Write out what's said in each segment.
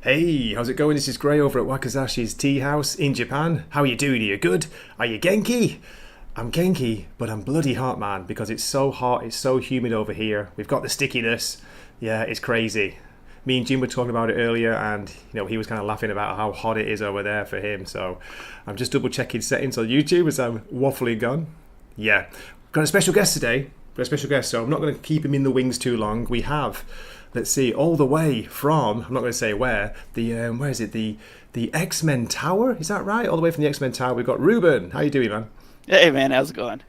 Hey, how's it going? This is Gray over at Wakizashi's Teahouse in Japan. How are you doing? Are you good? Are you Genki? I'm Genki, but I'm bloody hot, man, because it's so hot, it's so humid over here. We've got the stickiness. Yeah, it's crazy. Me and Jim were talking about it earlier, and he was kind of laughing about how hot it is over there for him. So I'm just double checking settings on YouTube as I'm waffling on. Yeah, got a special guest today. So I'm not going to keep him in the wings too long. We have, let's see, all the way from, I'm not going to say where, where is it? The X-Men Tower? Is that right? All the way from the X-Men Tower, we've got Ruben. How you doing, man? Hey man, how's it going?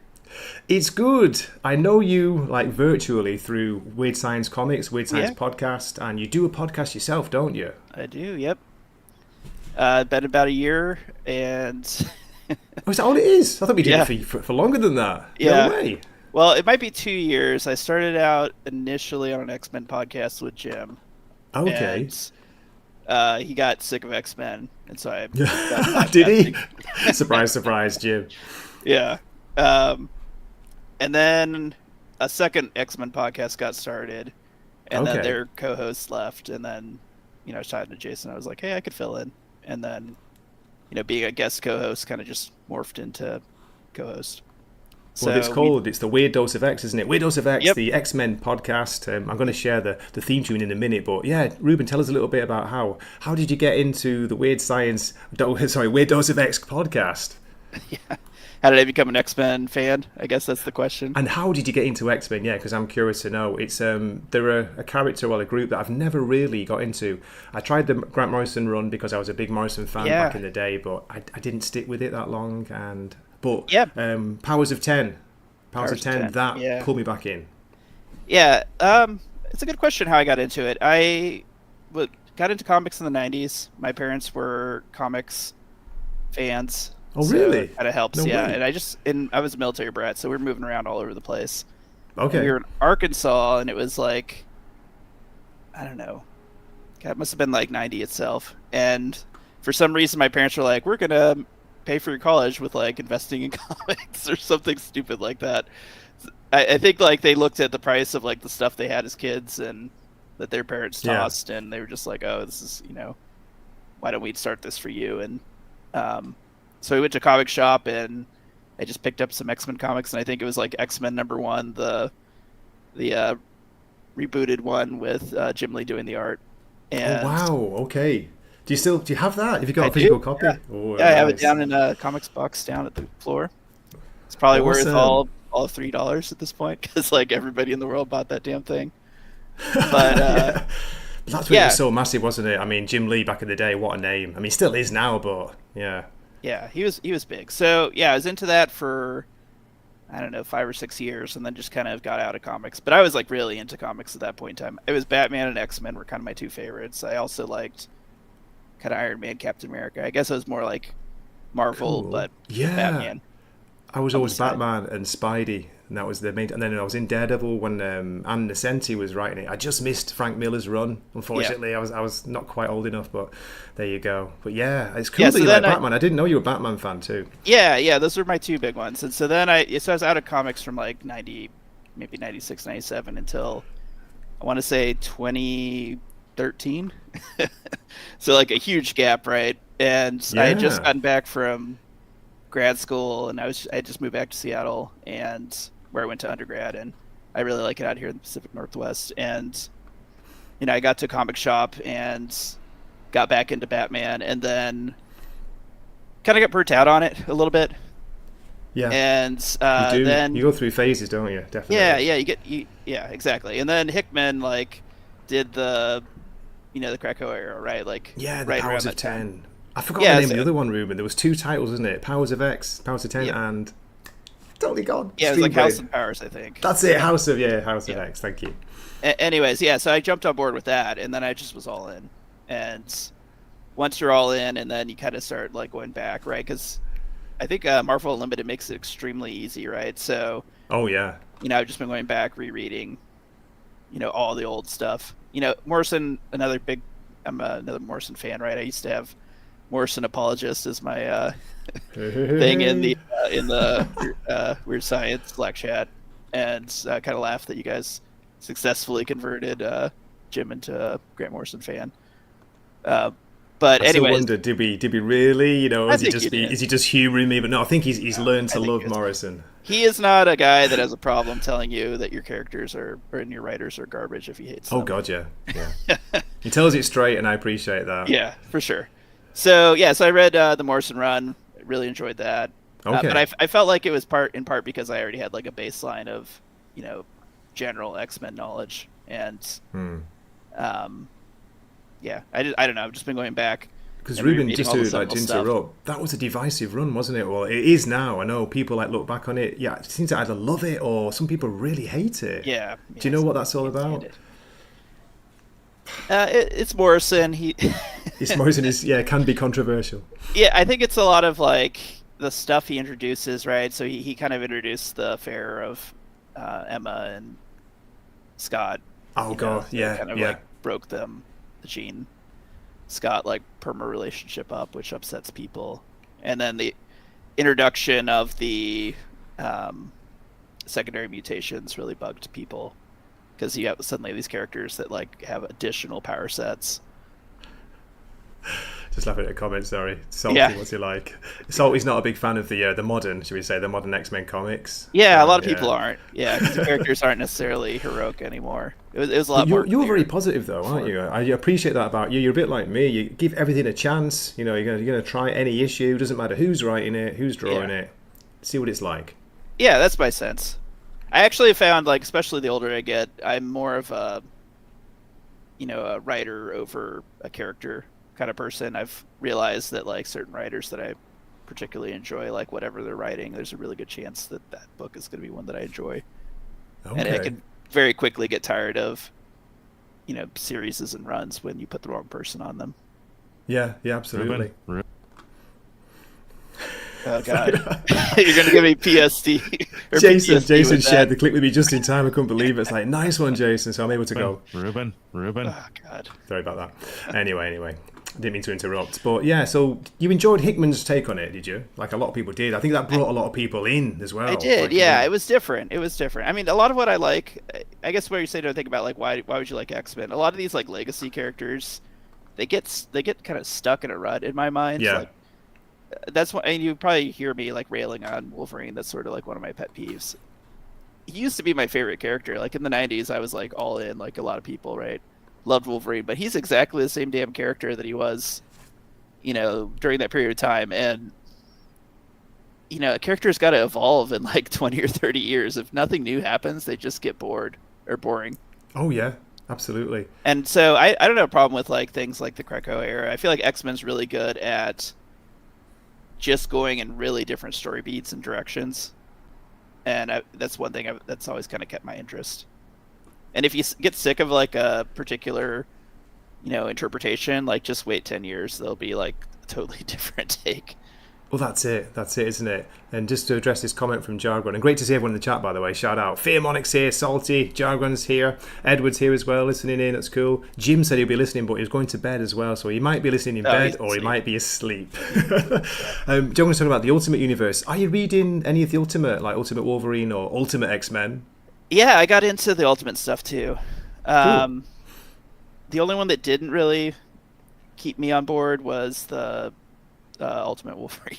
It's good. I know you like virtually through Weird Science Comics, Weird Science Podcast, and you do a podcast yourself, don't you? I do, yep. Been about a year, and Oh, is that all it is? I thought we did it for longer than that. Yeah. No way. Well, it might be 2 years. I started out initially on an X-Men podcast with Jim. Okay. And, he got sick of X-Men, and so I Did he? Surprise, surprise, Jim. Yeah. And then a second X-Men podcast got started, and then their co-host left, and then, I was talking to Jason. I was like, hey, I could fill in. And then, being a guest co-host kind of just morphed into co-host. Well, it's the Weird Dose of X, isn't it? Weird Dose of X, the X-Men podcast. I'm going to share the theme tune in a minute, but yeah, Ruben, tell us a little bit about how did you get into the Weird Dose of X podcast? Yeah. How did I become an X-Men fan? I guess that's the question. And how did you get into X-Men? Yeah, because I'm curious to know. It's they're a character, a group that I've never really got into. I tried the Grant Morrison run because I was a big Morrison fan back in the day, but I didn't stick with it that long. Powers of 10, that pulled me back in. Yeah, it's a good question how I got into it. I got into comics in the 90s. My parents were comics fans. Oh, really? Kind of helps, no yeah. way. And I was a military brat, so we were moving around all over the place. Okay. And we were in Arkansas, and it was like, I don't know. God, it must have been like 90 itself. And for some reason, my parents were like, we're going to pay for your college with like investing in comics or something stupid like that. I think like they looked at the price of like the stuff they had as kids and that their parents tossed, and they were just like, oh, this is, why don't we start this for you? And so we went to a comic shop, and I just picked up some X-Men comics, and I think it was like X-Men #1, the rebooted one with Jim Lee doing the art. And oh, wow. Okay. Do you have that? Have you got a physical copy? Yeah. Oh, I have it down in a comics box down at the floor. It's probably worth all $3 at this point, because like everybody in the world bought that damn thing. But that's when it was so massive, wasn't it? I mean, Jim Lee back in the day, what a name. I mean, he still is now, but yeah. Yeah, he was big. So yeah, I was into that for, I don't know, 5 or 6 years, and then just kind of got out of comics. But I was like really into comics at that point in time. It was Batman and X-Men were kind of my two favorites. I also liked kind of Iron Man, Captain America. I guess I was more like Marvel, but Batman. I was always Batman and Spidey, and that was the main. And then I was in Daredevil when Ann Nesenti was writing it. I just missed Frank Miller's run. Unfortunately, I was not quite old enough, but there you go. But yeah, it's cool that you like Batman. I didn't know you were a Batman fan too. Yeah, those were my two big ones. And so then I was out of comics from like 90, maybe 96, 97 until I want to say 2013. So like a huge gap, right? And I had just gotten back from grad school, and I just moved back to Seattle, and where I went to undergrad, and I really like it out here in the Pacific Northwest. And I got to a comic shop and got back into Batman, and then kind of got burnt out on it a little bit. Yeah. And then you go through phases, don't you? Definitely. Yeah, exactly. And then Hickman like did the the Krakow era, right? Like the right Powers of 10. I forgot the name of the other one, Ruben. There was 2 titles, wasn't it? Powers of X, Powers of 10, and totally gone. Yeah, it was like House of Powers, I think. That's it, House of X. Thank you. Anyways, so I jumped on board with that, and then I just was all in. And once you're all in, and then you kind of start like going back, right? Because I think Marvel Unlimited makes it extremely easy, right? So. Oh yeah. I've just been going back, rereading, all the old stuff. Morrison, I'm another Morrison fan, right? I used to have Morrison Apologist as my thing in the Weird Science Slack chat, and kind of laughed that you guys successfully converted Jim into a Grant Morrison fan. But I still anyways, wonder, did we really? I Is he think just you did. is he just humouring me? But no, I think he's No, learned I to think love he is. Morrison. He is not a guy that has a problem telling you that your characters are or and your writers are garbage if he hates Oh them. God, yeah, yeah. He tells it straight, and I appreciate that. Yeah, for sure. So yeah, so I read the Morrison run. Really enjoyed that. But Okay. I felt like it was in part because I already had like a baseline of you know general X-Men knowledge, and Hmm. um, yeah, I don't know. I've just been going back Because and Ruben, rereading just all the to Sentinel stuff. interrupt, that was a divisive run, wasn't it? Well, it is now. I know people look back on it. Yeah, it seems to either love it or some people really hate it. Yeah, Do you yeah, know some what people that's all can't stand about? it. It's Morrison. He, This Morrison is can be controversial. yeah, I think it's a lot of like the stuff he introduces, right? So he kind of introduced the affair of Emma and Scott, Oh God, so it yeah, kind of yeah. like broke the Jean Scott like perma relationship up, which upsets people. And then the introduction of the um, secondary mutations really bugged people because you have suddenly these characters that like have additional power sets. Just laughing at a comment. Sorry, Yeah, Salty. What's he like? Salty's not a big fan of the modern, should we say, the modern X-Men comics. yeah, a lot of Yeah. people aren't. Yeah, because the characters aren't necessarily heroic anymore. It was a But lot more you're very clear positive though, aren't before. you? I appreciate that about you. You're a bit like me. You give everything a chance. You're gonna try any issue. Doesn't matter who's writing it, who's Yeah, drawing it. See what it's like. yeah, that's my sense. I actually found like, especially the older I get, I'm more of a a writer over a character kind of person. I've realized that like certain writers that I particularly enjoy, like whatever they're writing, there's a really good chance that that book is going to be one that I enjoy. And I Okay. can very quickly get tired of series and runs when you put the wrong person on them. Yeah. Yeah. Ruben, Absolutely. Oh God, you're going to give me PSD or Jason. PTSD Jason with shared that. the clip with me just in time. I couldn't believe it. It's like nice one, Jason. So I'm able to go. Ruben. Oh God. Sorry about that. Anyway. I didn't mean to interrupt. But yeah, so you enjoyed Hickman's take on it, did you? Like a lot of people did. I think that brought a lot of people in as well. I did, Like, yeah. It was different. It was different. I mean, a lot of what I like, I guess, where you say to think about like why would you like X Men? A lot of these like legacy characters, they get kind of stuck in a rut in my mind. yeah. Like that's what, and you probably hear me like railing on Wolverine. That's sort of like one of my pet peeves. He used to be my favorite character. Like in the '90s, I was like all in. Like a lot of people, right, loved Wolverine, but he's exactly the same damn character that he was, during that period of time. And a character's got to evolve in like 20 or 30 years. If nothing new happens, they just get bored or boring. Oh yeah. Absolutely. And so I don't have a problem with like things like the Krakoa era. I feel like X-Men's really good at just going in really different story beats and directions. And that's one thing that's always kind of kept my interest. And if you get sick of like a particular, interpretation, like just wait 10 years, there'll be like a totally different take. Well, that's it. That's it, isn't it? And just to address this comment from Jargon, and great to see everyone in the chat, by the way. Shout out. Fear Monix here, Salty, Jargon's here, Edward's here as well, listening in. That's cool. Jim said he'll be listening, but he's going to bed as well, so he might be listening in bed He's or he asleep. might be asleep. Jargon's talking about the Ultimate Universe. Are you reading any of the Ultimate, like Ultimate Wolverine or Ultimate X-Men? Yeah, I got into the Ultimate stuff too. Cool. The only one that didn't really keep me on board was the Ultimate Wolverine.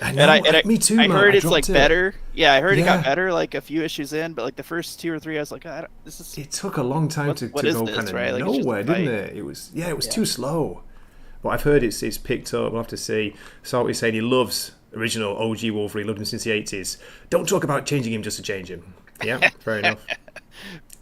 I know, me too, I man. heard I it's like dropped it. better. Yeah, I heard it got Yeah. better like a few issues in, but like the first two or three, I was like, this is It took a long time to what is go this, kind of right? Like, it's just a nowhere, didn't fight. it? It was Yeah. too slow. But I've heard it's picked up. We'll have to see. Salty's saying he loves original OG Wolverine, loved him since the 80s. Don't talk about changing him just to change him. Yeah, fair enough.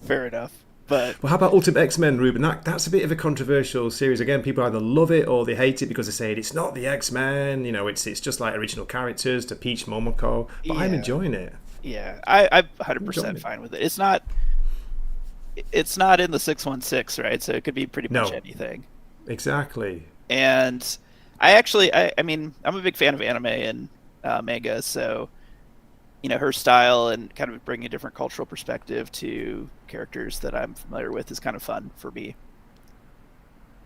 Fair enough. But Well, how about Ultimate X-Men, Ruben? That's a bit of a controversial series. Again, people either love it or they hate it because they say it's not the X-Men. It's just like original characters to Peach Momoko. But I'm Yeah. enjoying it. yeah, I'm Enjoying 100% it. fine with it. It's not in the 616, right? So it could be pretty much No. anything. Exactly. And I mean, I'm a big fan of anime and manga, so her style and kind of bringing a different cultural perspective to characters that I'm familiar with is kind of fun for me.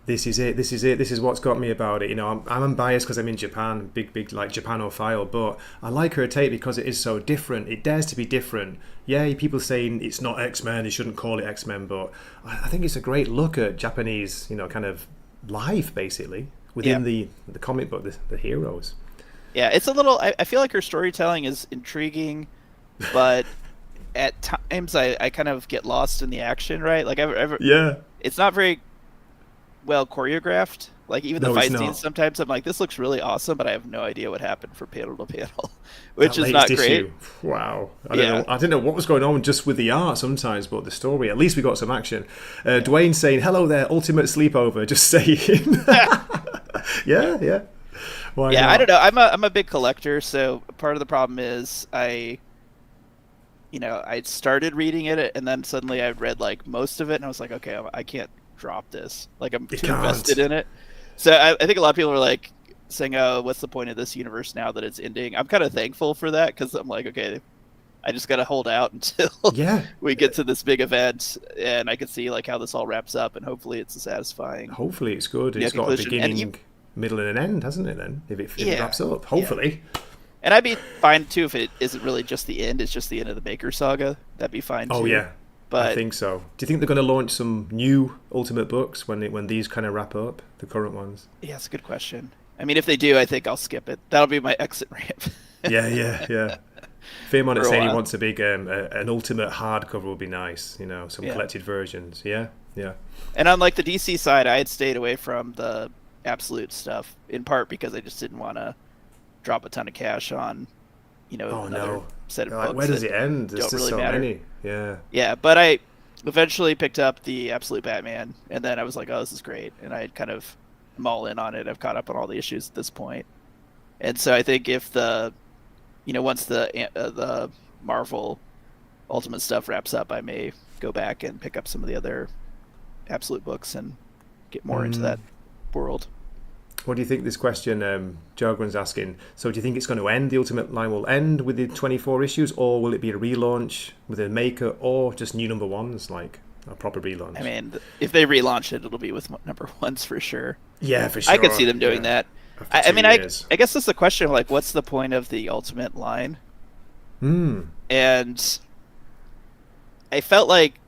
This is it. This is what's got me about it. I'm unbiased because I'm in Japan, big like Japanophile, but I like her take because it is so different. It dares to be different. Yeah, people saying it's not X-Men, they shouldn't call it X-Men, but I think it's a great look at Japanese, kind of life basically Yeah. within the comic book, the heroes. Yeah, it's a little. I feel like her storytelling is intriguing, but at times I kind of get lost in the action. Right, like Yeah. it's not very well choreographed. Like even the No, it's fight scenes, not. sometimes I'm like, this looks really awesome, but I have no idea what happened from panel to panel, That which is latest not great. issue, wow! Yeah, I didn't know what was going on just with the art sometimes, but the story. At least we got some action. Dwayne saying, "Hello there, ultimate sleepover." Just saying. Yeah, yeah. Why yeah. not? I don't know. I'm a big collector, so part of the problem is I started reading it, and then suddenly I read like most of it, and I was like, okay, I can't drop this. Like I'm You too can't. invested in it. So I think a lot of people are like saying, "Oh, what's the point of this universe now that it's ending?" I'm kind of thankful for that because I'm like, okay, I just got to hold out until Yeah. we get to this big event, and I can see like how this all wraps up, and hopefully it's a satisfying Hopefully it's good. yeah, It's got a conclusion. And beginning, middle, and an end, hasn't it? Then, if it yeah, wraps up, yeah. hopefully. And I'd be fine too if it isn't really just the end; it's just the end of the Baker saga. That'd be fine too. Oh yeah, I But think so. Do you think they're going to launch some new Ultimate books when these kind of wrap up, the current ones? yeah, it's a good question. I mean, if they do, I think I'll skip it. That'll be my exit ramp. Yeah, yeah, yeah. Fairmont For a saying he while. wants a big an Ultimate hardcover would be nice. Some Yeah. collected versions. Yeah, yeah. And on like the DC side, I had stayed away from the absolute stuff in part because I just didn't want to drop a ton of cash on, Oh another no. set of Like, books where does that it end? There's don't just really so matter. many. Yeah. Yeah, but I eventually picked up the Absolute Batman, and then I was like, oh, this is great, and I kind of am all in on it. I've caught up on all the issues at this point, and so I think if once the Marvel Ultimate stuff wraps up, I may go back and pick up some of the other Absolute books and get more into that world. What do you think? This question, Jargon's asking. So, do you think it's going to end? The Ultimate line will end with the 24 issues, or will it be a relaunch with a maker, or just new number ones, like a proper relaunch? I mean, if they relaunch it, it'll be with number ones for sure. Yeah, for sure. I could see them doing Yeah. that. After I 2 mean, years. I guess that's the question of like, what's the point of the Ultimate line? And I felt like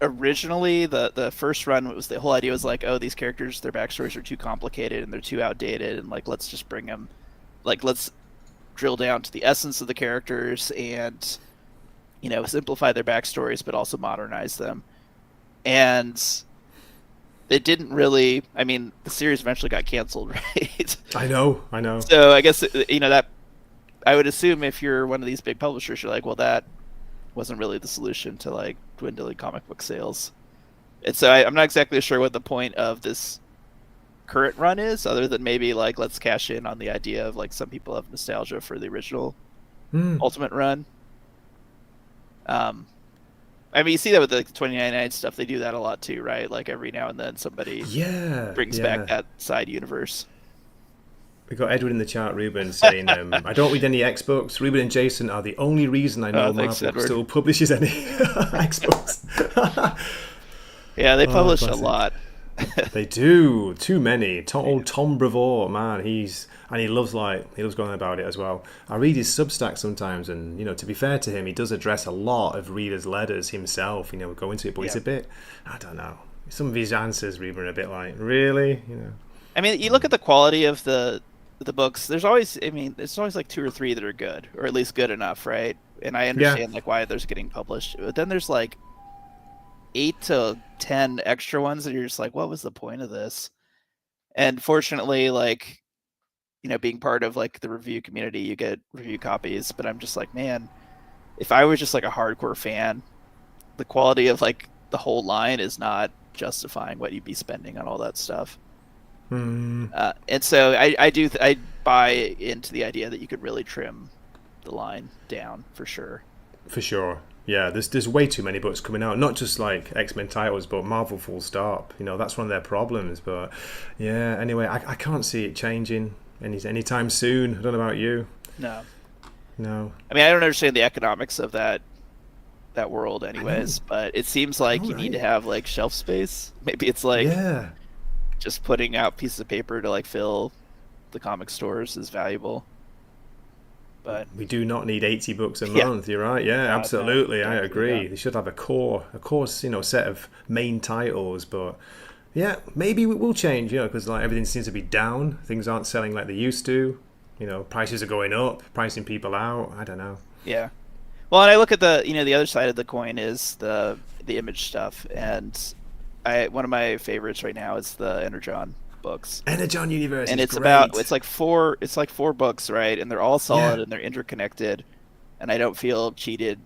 originally the first run was the whole idea was like, oh, these characters, their backstories are too complicated and they're too outdated, and like let's just bring them, like let's drill down to the essence of the characters and simplify their backstories but also modernize them. And it didn't really. I mean, the series eventually got canceled, right? I know. So I guess that I would assume if you're one of these big publishers, you're like, well, that wasn't really the solution to like dwindling comic book sales. And so I'm not exactly sure what the point of this current run is, other than maybe like let's cash in on the idea of like some people have nostalgia for the original Ultimate run. I mean, you see that with the 2099 stuff. They do that a lot too, right? Like every now and then somebody brings back that side universe. We got Edward in the chat, Ruben, saying, I don't read any X books. Ruben and Jason are the only reason I know thanks, Marvel Edward. still publishes any X books. Yeah, they publish a classic. lot. They do. Too many. Old Tom Brevoort, man, he loves going about it as well. I read his Substack sometimes, and to be fair to him, he does address a lot of readers' letters himself. We go into it, but it's a bit, I don't know. Some of his answers, Ruben, are a bit like, really, I mean, you look at the quality of the books. There's always like 2 or 3 that are good, or at least good enough, right? And I understand like why there's getting published, but then there's like 8 to 10 extra ones that you're just like, what was the point of this? And fortunately, like, being part of like the review community, you get review copies, but I'm just like, man, if I was just like a hardcore fan, the quality of like the whole line is not justifying what you'd be spending on all that stuff. And so I buy into the idea that you could really trim the line down for sure. For sure. Yeah, there's way too many books coming out. Not just like X-Men titles, but Marvel full stop. That's one of their problems. But yeah, anyway, I can't see it changing anytime soon. I don't know about you. No. No. I mean, I don't understand the economics of that world anyways, but it seems like you need to have like shelf space. Maybe it's like just putting out pieces of paper to like fill the comic stores is valuable. But we do not need 80 books a month. You're right. Yeah, absolutely. I agree. They should have a core, set of main titles. But Yeah, maybe it will change, because like everything seems to be down. Things aren't selling like they used to. Prices are going up, pricing people out. I don't know. Yeah. Well, and I look at the other side of the coin is the image stuff, and one of my favorites right now is the Energon books. Energon Universe And is it's great. it's like four books, right? And they're all solid and they're interconnected, and I don't feel cheated,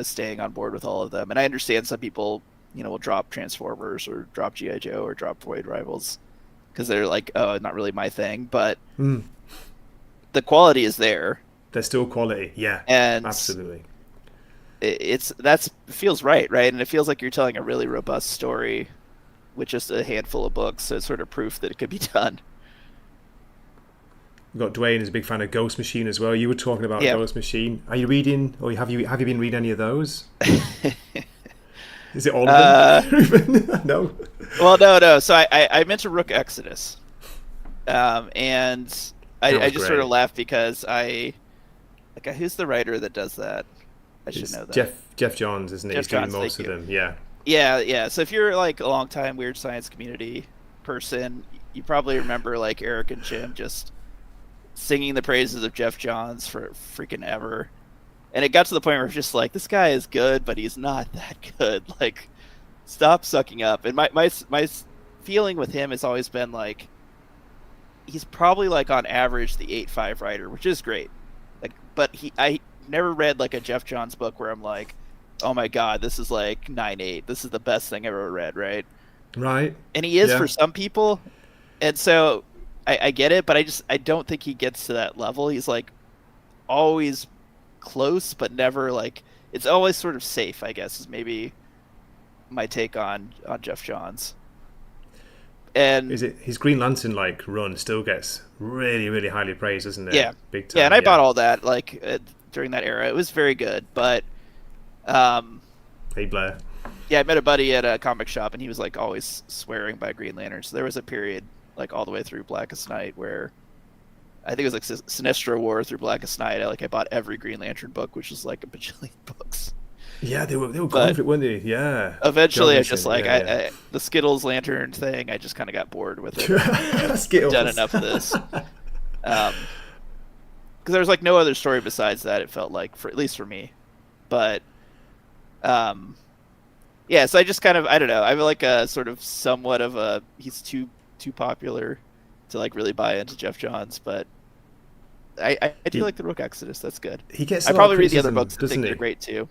staying on board with all of them. And I understand some people, will drop Transformers or drop GI Joe or drop Void Rivals because they're like, oh, not really my thing, but the quality is there. There's still quality, yeah, and absolutely. That feels right, and it feels like you're telling a really robust story with just a handful of books, so it's sort of proof that it could be done. We've got Dwayne is a big fan of Ghost Machine as well. You were talking about Ghost Machine. Are you reading, or have you been reading any of those? Is it all of them? No. Well, no. So I meant to Rook Exodus, and I just sort of laughed because who's the writer that does that? I should know that. Jeff Johns, isn't it? He's doing most of them. Yeah. Yeah. So if you're like a long-time Weird Science community person, you probably remember like Eric and Jim just singing the praises of Jeff Johns for freaking ever. And it got to the point where it's just like, this guy is good, but he's not that good. Like, stop sucking up. And my feeling with him has always been like, he's probably like on average the 8.5 writer, which is great. Like, but I never read like a Jeff Johns book where I'm like, oh my god, this is like 9.8. This is the best thing I've ever read, right? Right. And he is for some people, and so I get it, but I don't think he gets to that level. He's like always close, but never like, it's always sort of safe, I guess, is maybe my take on Jeff Johns. And is it his Green Lantern like run still gets really, really highly praised, isn't it? Yeah, big time. Yeah, and I bought all that like during that era. It was very good, but hey Blair. Yeah, I met a buddy at a comic shop, and he was like always swearing by Green Lantern. So there was a period like all the way through Blackest Night where I think it was like Sinestro War through Blackest Night. I bought every Green Lantern book, which was like a bajillion books. Yeah, they were going for it, weren't they? Yeah. Eventually, I just like I the Skittles lantern thing. I just kind of got bored with it. Skittles. Done enough of this. Because there was like no other story besides that. It felt like, for at least for me, but yeah. So I just kind of, I don't know. I feel like a sort of somewhat of a, he's too popular to like really buy into Jeff Johns, but I do like the Rook Exodus. That's good. He gets. I probably read the other books and think they're great too.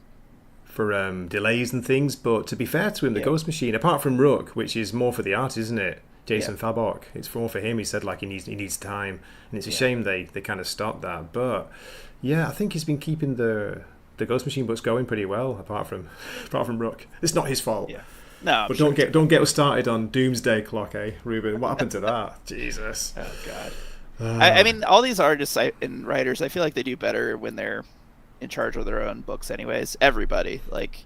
For delays and things, but to be fair to him, the Ghost Machine, apart from Rook, which is more for the art, isn't it? Jason Fabok, it's more for him. He said like he needs time, and it's a shame they kind of stopped that. But yeah, I think he's been keeping the Ghost Machine books going pretty well, apart from Rook. It's not his fault. Yeah. No, but don't get us started on Doomsday Clock, Ruben? What happened to that? Jesus. Oh God. I mean, all these artists and writers, I feel like they do better when they're in charge of their own books anyways. Everybody, like,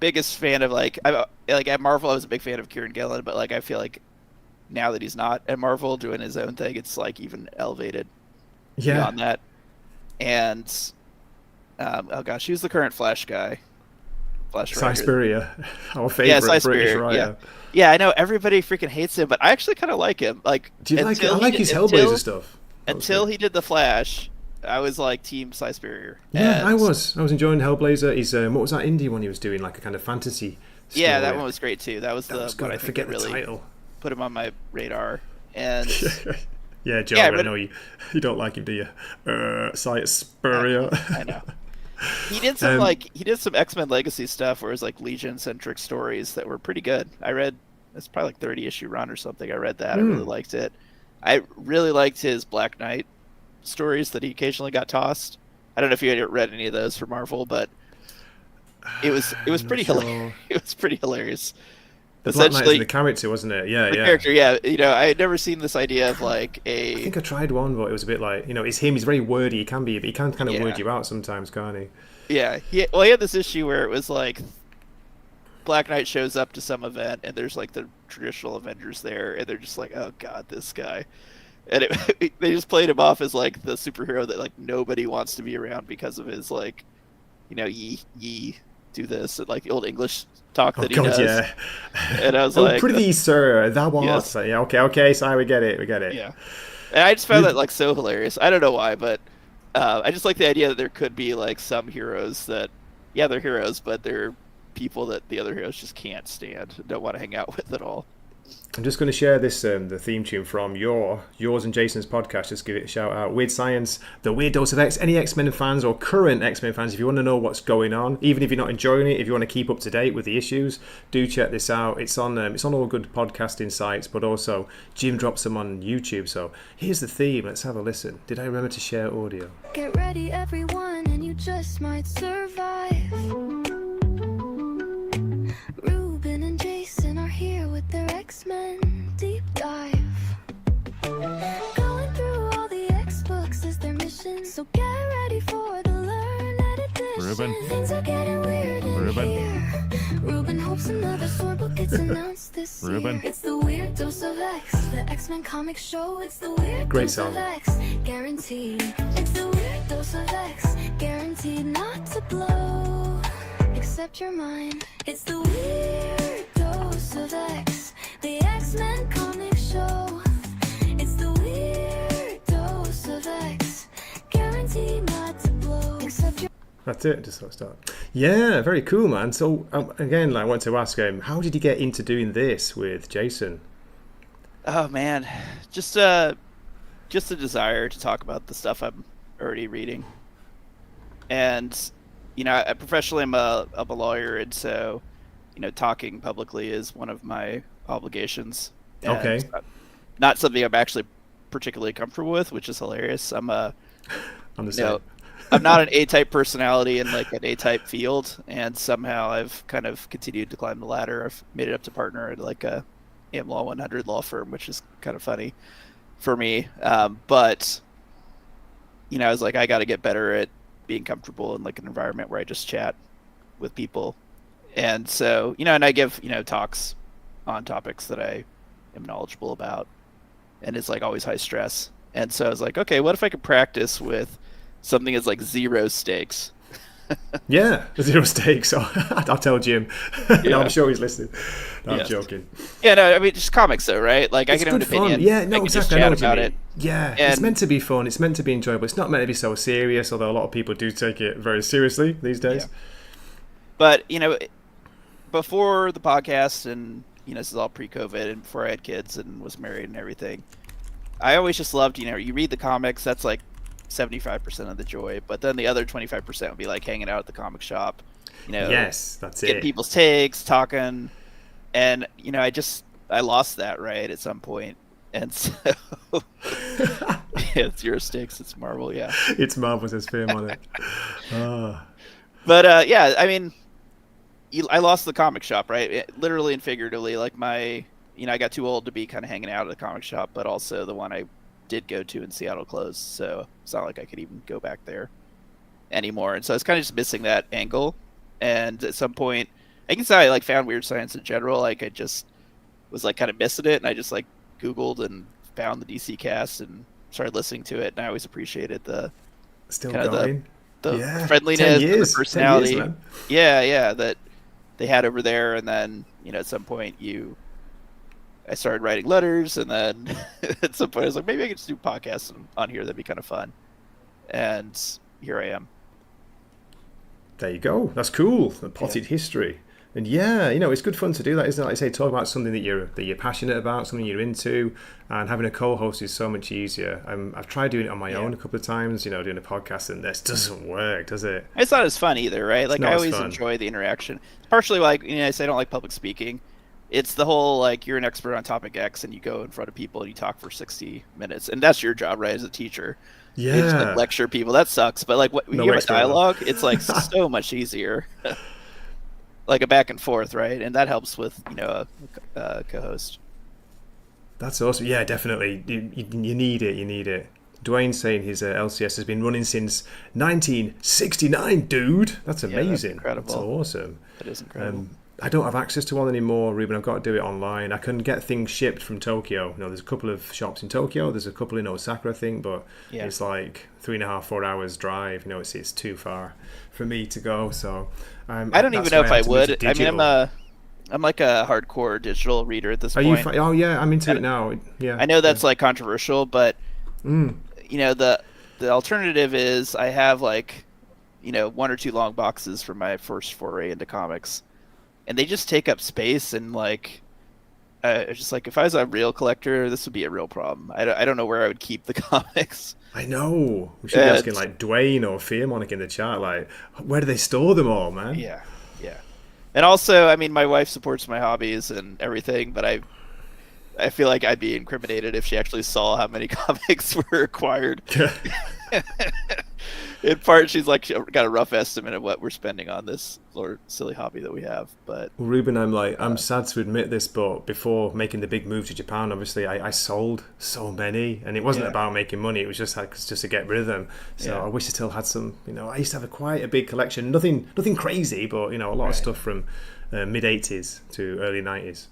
biggest fan of like at Marvel I was a big fan of Kieran Gillen, but like I feel like now that he's not at Marvel doing his own thing, it's like even elevated beyond that. And oh gosh, who's the current Flash guy? Cyspurria, our favorite British writer. Yeah, I know everybody freaking hates him, but I actually kind of like him. Like, do you like it? I like his Hellblazer stuff. Until he did the Flash, I was like Team Cyspurria. Yeah, I was enjoying Hellblazer. He's what was that indie one he was doing, like a kind of fantasy story? Yeah, that one was great too. That was good. I forget the really title. Put him on my radar. And yeah, Joe, I know you don't like him, do you? Cyspurria. I know. He did some X-Men Legacy stuff where it was like Legion-centric stories that were pretty good. I read, it's probably like 30-issue run or something. I read that. I really liked it. I really liked his Black Knight stories that he occasionally got tossed. I don't know if you had read any of those for Marvel, but it was pretty hilarious. It was pretty hilarious. The Black Knight is the character, wasn't it? Yeah, the character, yeah. I had never seen this idea of like a. I think I tried one, but it was a bit like it's him. He's very wordy. He can be, but he can kind of word you out sometimes, can't he? Yeah. He had this issue where it was like Black Knight shows up to some event, and there's like the traditional Avengers there, and they're just like, "Oh God, this guy," and they just played him off as like the superhero that like nobody wants to be around because of his like, yee do this, and like the old English talk Oh that he God, does. yeah. And I was Oh, like, pretty sir, thou art. yes, So, yeah, okay. Sorry, we get it. yeah. And I just found that like so hilarious. I don't know why, but I just like the idea that there could be like some heroes that, yeah, they're heroes, but they're people that the other heroes just can't stand, don't want to hang out with at all. I'm just going to share this the theme tune from yours and Jason's podcast. Just give it a shout out. Weird Science, The Weird Dose of X. Any X-Men fans or current X-Men fans, if you want to know what's going on, even if you're not enjoying it, if you want to keep up to date with the issues, do check this out. It's on all good podcasting sites, but also Jim drops them on YouTube. So here's the theme. Let's have a listen. Did I remember to share audio? Get ready, everyone, and you just might survive. Ruben and Jason are here with their X-Men deep dive. Going through all the X books is their mission, so get ready for the learned edition. Ruben. Things are getting weird in Ruben. here. Ruben hopes another sword book gets announced this Ruben. year. It's the Weird Dose of X, the X-Men comic show. It's the Weird Great Dose song. of X, guaranteed. It's the Weird Dose of X, guaranteed not to blow. Accept your mind. It's the Weird Dose of X, the X-Men comic show. It's the Weird Dose of X, guaranteed not to blow. Accept your That's it. Just sort of start. Yeah, very cool, man. So again, I want to ask him, how did you get into doing this with Jason? Oh man, just a desire to talk about the stuff I'm already reading, and I professionally I'm a lawyer, and so talking publicly is one of my obligations. And Okay. it's not something I'm actually particularly comfortable with, which is hilarious. I'm I'm the same. I'm not an A-type personality in like an A-type field, and somehow I've kind of continued to climb the ladder. I've made it up to partner at like a AM Law 100 law firm, which is kind of funny for me. But I was like, I got to get better at being comfortable in like an environment where I just chat with people. And so, and I give, talks on topics that I am knowledgeable about, and it's like always high stress. And so I was like, okay, what if I could practice with something that's like zero stakes? Yeah, zero stakes. I'll tell Jim. Yeah. I'm sure he's listening. No, I'm Yes. joking. Yeah, no, I mean, just comics though, right? Like It's I can have good an opinion. fun. Yeah, no, I can just exactly. I know chat what you about mean. it. Yeah, it's And- meant to be fun. It's meant to be enjoyable. It's not meant to be so serious, although a lot of people do take it very seriously these days. Yeah. But before the podcast, and this is all pre-COVID, and before I had kids and was married and everything, I always just loved, you read the comics. That's like 75% of the joy, but then the other 25% would be like hanging out at the comic shop. Yes, that's getting it. people's takes, talking, and I lost that right at some point, and so yeah, zero stakes. It's Marvel, yeah. It's Marvel says film on it. Ah. But yeah, I mean, I lost the comic shop, right? Literally and figuratively. Like I got too old to be kind of hanging out at the comic shop, but also the one I did go to in Seattle closed, so it's not like I could even go back there anymore. And so I was kind of just missing that angle. And at some point, I can say I like found Weird Science in general. Like I just was like kind of missing it, and I just like Googled and found the DC cast and started listening to it. And I always appreciated the Still kind of going. the Yeah, friendliness, 10 and years, the personality. 10 years, man. Yeah, that they had over there. And then at some point I started writing letters, and then at some point I was like, maybe I could just do podcasts on here. That'd be kind of fun. And here I am. There you go. That's cool. The potted history. And yeah, it's good fun to do that, isn't it? Like I say, talk about something that you're passionate about, something you're into, and having a co-host is so much easier. I've tried doing it on my own a couple of times, doing a podcast, and this doesn't work, does it? It's not as fun either, right? Like not I as always fun. enjoy the interaction. Partially like I say I don't like public speaking. It's the whole like you're an expert on topic X and you go in front of people and you talk for 60 minutes, and that's your job, right, as a teacher. You just Yeah. like lecture people. That sucks. But like when No you have a expert. dialogue, it's like so much easier. Like a back and forth, right? And that helps with a co-host. That's awesome. Yeah, definitely. You need it. You need it. Dwayne's saying his LCS has been running since 1969, dude. That's amazing. incredible. That's awesome. That is incredible. I don't have access to one anymore, Ruben. I've got to do it online. I can get things shipped from Tokyo. There's a couple of shops in Tokyo. There's a couple in Osaka, I think, but it's like 3.5, 4 hours drive. It's too far for me to go. So I don't even know if I would. I mean, I'm like a hardcore digital reader at this point. Oh yeah, I'm into it now. Yeah, I know that's like controversial, but the alternative is I have like 1 or 2 long boxes for my first foray into comics. And they just take up space, and like, just like if I was a real collector, this would be a real problem. I don't know where I would keep the comics. I know. We should be asking like Dwayne or Fearmonic in the chat, like, where do they store them all, man? Yeah. And also, I mean, my wife supports my hobbies and everything, but I feel like I'd be incriminated if she actually saw how many comics were acquired. In part, she's like got a rough estimate of what we're spending on this silly hobby that we have. But Ruben, I'm sad to admit this, but before making the big move to Japan, obviously I sold so many, and it wasn't about making money. It was just to get rid of them. So I wish I still had some. I used to have quite a big collection. Nothing crazy, but a lot of stuff from mid '80s to early '90s.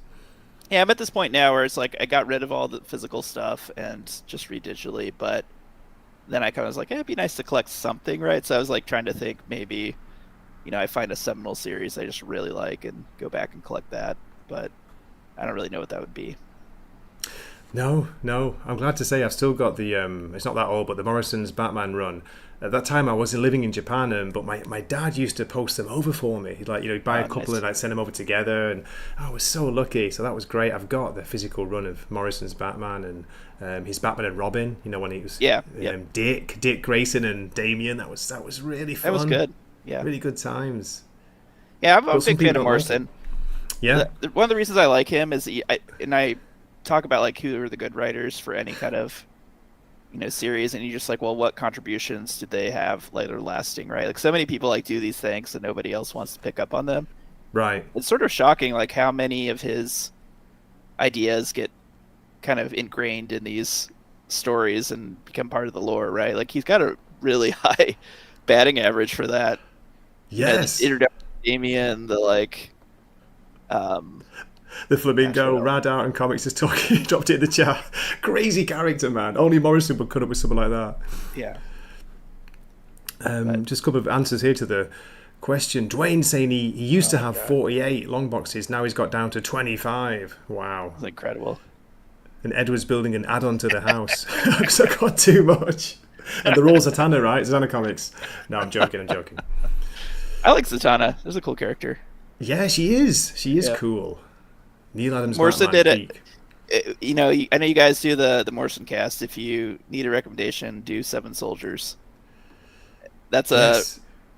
Yeah, I'm at this point now where it's like I got rid of all the physical stuff and just read digitally, but then I kind of was like, it'd be nice to collect something, right? So I was like trying to think maybe, I find a seminal series I just really like and go back and collect that, but I don't really know what that would be. No, I'm glad to say I've still got the it's not that old, but the Morrison's Batman run. At that time I wasn't living in Japan, but my dad used to post them over for me. Like, he'd buy a couple and send them over together, and I was so lucky. So that was great. I've got the physical run of Morrison's Batman and his Batman and Robin, when he was Dick Grayson and Damian. That was really fun. That was good. Yeah. Really good times. Yeah, I'm a big fan of Morrison. Yeah. One of the reasons I like him is I talk about like who are the good writers for any kind of series, and you're just like, well, what contributions did they have later lasting, right? Like, so many people like do these things and nobody else wants to pick up on them, right? It's sort of shocking like how many of his ideas get kind of ingrained in these stories and become part of the lore, right? Like, he's got a really high batting average for that. Yes. The introduction of Damien, the Flamingo, Rad Art and Comics is talking, dropped it in the chat. Crazy character, man. Only Morrison would cut up with something like that. Yeah. Just a couple of answers here to the question. Dwayne saying he used to have 48 long boxes. Now he's got down to 25. Wow. That's incredible. And Edward's building an add-on to the house because I got too much. And they're all Zatanna, right? Zatanna Comics. No, I'm joking. I like Zatanna. She's a cool character. Yeah, she is. She is cool. Neil Adams Morrison Batman, did it. I know you guys do the Morrison cast. If you need a recommendation, do Seven Soldiers. That's a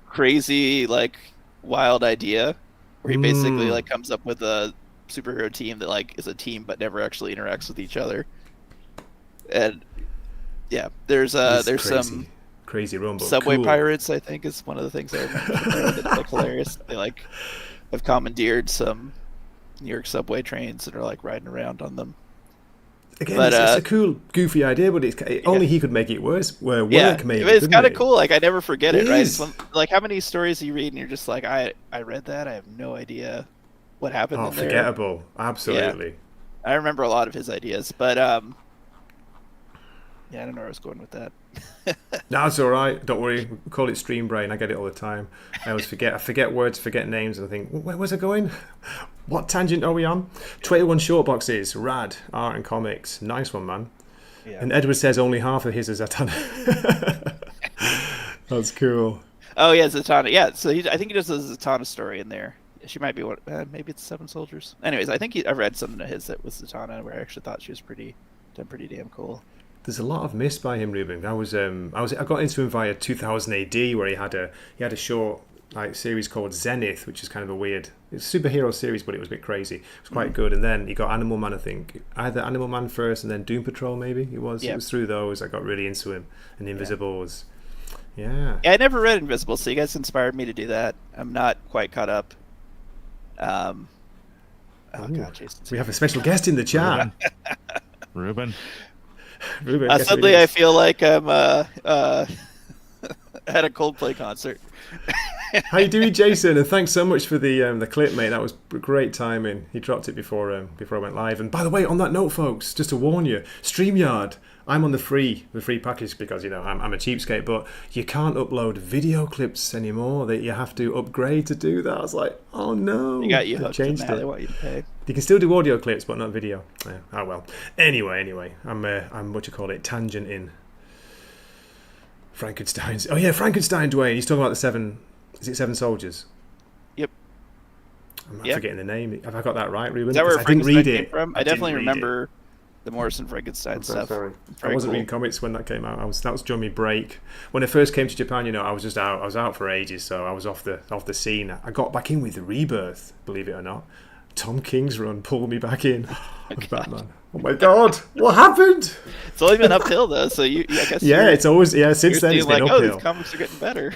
crazy, like, wild idea where he basically like comes up with a superhero team that like is a team but never actually interacts with each other. And there's crazy, some crazy rumble. Subway pirates, I think, is one of the things I remember that's like hilarious. They like have commandeered some New York subway trains and are like riding around on them. Again, it's a cool, goofy idea, but only he could make it worse. Maybe it's kind of cool. Like, I never forget it, right? Like, how many stories you read and you're just like, I read that, I have no idea what happened. Oh, forgettable! Absolutely. Yeah. I remember a lot of his ideas, but I don't know where I was going with that. No, it's all right. Don't worry. We call it stream brain. I get it all the time. I always forget. I forget words, forget names, and I think, where was I going? What tangent are we on? 21 short boxes. Rad art and comics. Nice one, man. Yeah. And Edward says only half of his is Zatanna. That's cool. Oh yeah, Zatanna. Yeah, so I think he does a Zatanna story in there. She might be one. Maybe it's Seven Soldiers. Anyways, I think I read something of his that was Zatanna where I actually thought she was pretty damn cool. There's a lot of missed by him, Ruben. I got into him via 2000 AD, where he had a short series called Zenith, which is kind of a weird, it's a superhero series, but it was a bit crazy. It was quite good. And then he got Animal Man, I think, either Animal Man first, and then Doom Patrol. Maybe it was. Yeah. It was through those I got really into him. And Invisibles. Yeah. I never read Invisibles, so you guys inspired me to do that. I'm not quite caught up. God, Jason. We have a special guest in the chat. Ruben. Suddenly I feel like I'm at a Coldplay concert. How you doing, Jason? And thanks so much for the clip, mate. That was great timing. He dropped it before I went live. And by the way, on that note, folks, just to warn you, StreamYard. I'm on the free package because I'm a cheapskate, but you can't upload video clips anymore. That you have to upgrade to do that. I was like, oh no, They got you They've hooked changed now. it. They want you to pay. You can still do audio clips, but not video. Yeah, oh well. Anyway, I'm what you call it, tangenting Frankenstein's. Oh yeah, Frankenstein, Dwayne. He's talking about the seven. Is it Seven Soldiers? Yep. I'm Yep. forgetting the name. Have I got that right, Ruben? Is that where 'Cause I didn't Frankenstein read came it. from? I didn't definitely read remember the Morrison Frankenstein I'm so stuff. sorry. I Very wasn't cool. reading comics when that came out. That was during my break. When I first came to Japan, I was just out. I was out for ages, so I was off the scene. I got back in with Rebirth, believe it or not. Tom King's run pulled me back in as Batman. Oh my god, what happened? It's only been uphill though, so I guess It's always since you're then it's seeing been like, uphill. oh, these comics are getting better.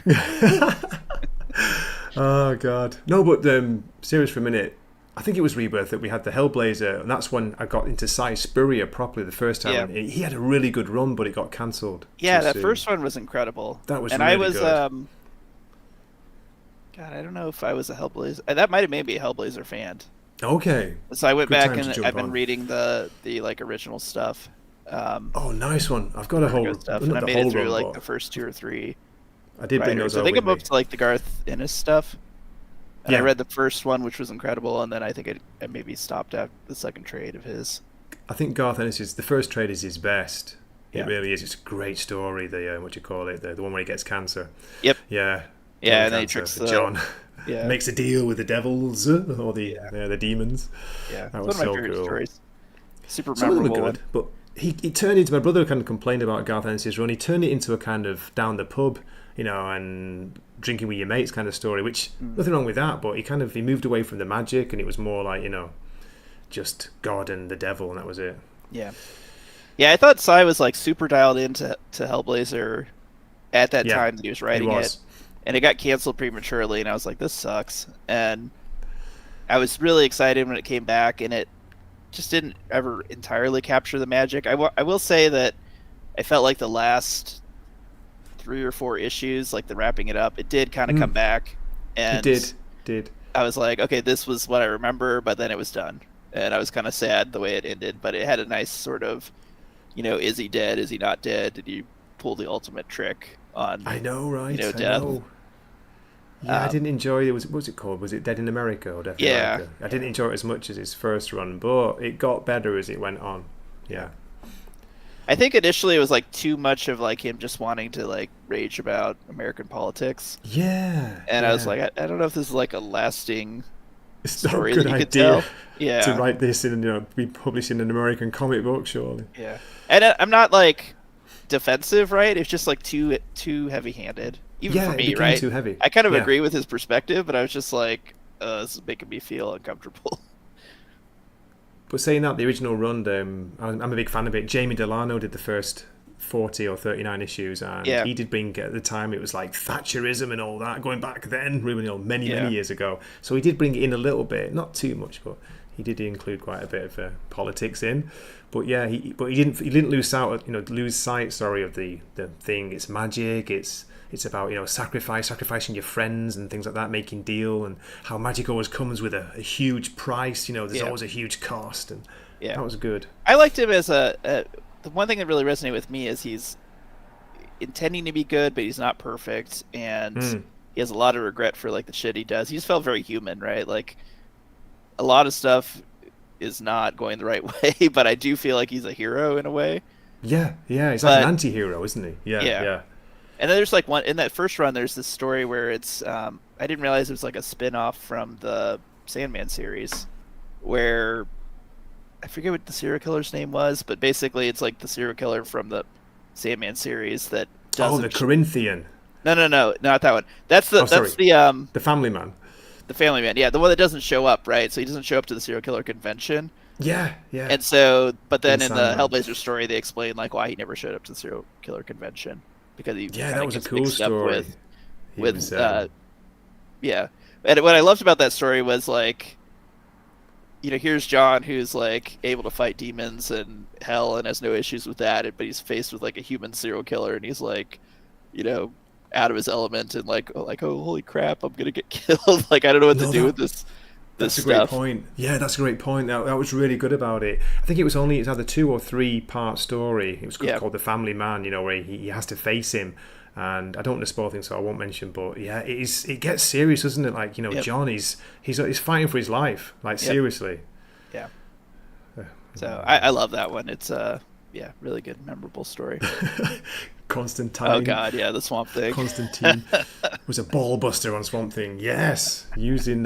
Oh god, no, but serious for a minute. I think it was Rebirth that we had the Hellblazer, and that's when I got into Cy Spurrier properly the first time. Yeah. And he had a really good run, but it got cancelled. Yeah, too that soon. first one was incredible. That was and really I was good. God, I don't know if I was a Hellblazer. That might have made me a Hellblazer fan. Okay. So I went Good back time to and jump I've been on. reading the like original stuff. Oh, nice one. I've got a whole Vertigo stuff, not and I the made whole it through run, like but the first 2 or 3 I did bring writers. those I over think with I'm up me. to like the Garth Ennis stuff. And I Yeah. read the first one, which was incredible, and then I think I maybe stopped at the second trade of his. I think Garth Ennis' the first trade is his best. Yeah. It really is. It's a great story. The what you call it, the one where he gets cancer. Yep. Yeah. Yeah, John and then he Cancer, tricks the John. Yeah. Makes a deal with the devils or the demons. Yeah, That it's was one of my so favorite cool. stories. Super Some of them are memorable good, but he turned into, my brother kind of complained about Garth Ennis' run. He turned it into a kind of down the pub, and drinking with your mates kind of story, which nothing wrong with that, but he moved away from the magic, and it was more like, just God and the devil, and that was it. Yeah. Yeah, I thought Cy was like super dialed into Hellblazer at that Yeah, time that he was writing he it. was. And it got canceled prematurely, and I was like, this sucks. And I was really excited when it came back, and it just didn't ever entirely capture the magic. I will say that I felt like the last 3 or 4 issues, like the wrapping it up, it did kind of come back. And It did. I was like, okay, this was what I remember, but then it was done. And I was kind of sad the way it ended, but it had a nice sort of, is he dead? Is he not dead? Did he pull the ultimate trick on I know, right? I I know. know. Yeah, I didn't enjoy it. What was it called? Was it Dead in America or Death in Yeah. America? I didn't enjoy it as much as his first run, but it got better as it went on. Yeah. I think initially it was like too much of like him just wanting to like rage about American politics, Yeah. and yeah. I was like, I don't know if this is like a lasting It's not a story good that you could idea tell. Yeah, to write this in, be published in an American comic book, surely. yeah. And I'm not like defensive, right? It's just like too heavy-handed, even Yeah, for it me, became right? too heavy. I kind of Yeah. agree with his perspective, but I was just like, this is making me feel uncomfortable. But saying that, the original run, I'm a big fan of it. Jamie Delano did the first 40 or 39 issues, and Yeah. he did bring, at the time, it was like Thatcherism and all that, going back then, Ruben, many years ago. So he did bring it in a little bit, not too much, but he did include quite a bit of politics in. But yeah, he didn't lose sight of the thing. It's magic. It's about sacrificing your friends and things like that, making deal, and how magic always comes with a huge price. There's Yeah. always a huge cost, and Yeah, that was good. I liked him as the one thing that really resonated with me is he's intending to be good, but he's not perfect, and he has a lot of regret for like the shit he does. He just felt very human, right? Like a lot of stuff is not going the right way, but I do feel like he's a hero in a way. Yeah, he's like an anti-hero, isn't he? Yeah. And then there's like one in that first run. There's this story where it's I didn't realize it was like a spin-off from the Sandman series, where I forget what the serial killer's name was, but basically it's like the serial killer from the Sandman series that doesn't. The Corinthian, No, not that one. That's the the Family Man. the Family Man. Yeah, the one that doesn't show up, right? So he doesn't show up to the serial killer convention. Yeah. And so, but then in the Sandman. Hellblazer story, they explain like why he never showed up to the serial killer convention, because he that was a gets cool mixed up story. yeah. And what I loved about that story was like, here's John who's like able to fight demons and hell and has no issues with that, but he's faced with like a human serial killer, and he's like, out of his element and like oh holy crap, I'm gonna get killed. Like I don't know what to do with this. That's a stuff. great point. Yeah, that's a great point. That was really good about it. I think it's either 2 or 3 part story. It was called The Family Man, where he has to face him. And I don't want to spoil things, so I won't mention. But yeah, it gets serious, doesn't it? Like John, he's fighting for his life. Like seriously. Yeah. So I love that one. It's really good, memorable story. Constantine. Oh god, yeah, the Swamp Thing. Constantine was a ball buster on Swamp Thing. Yes, using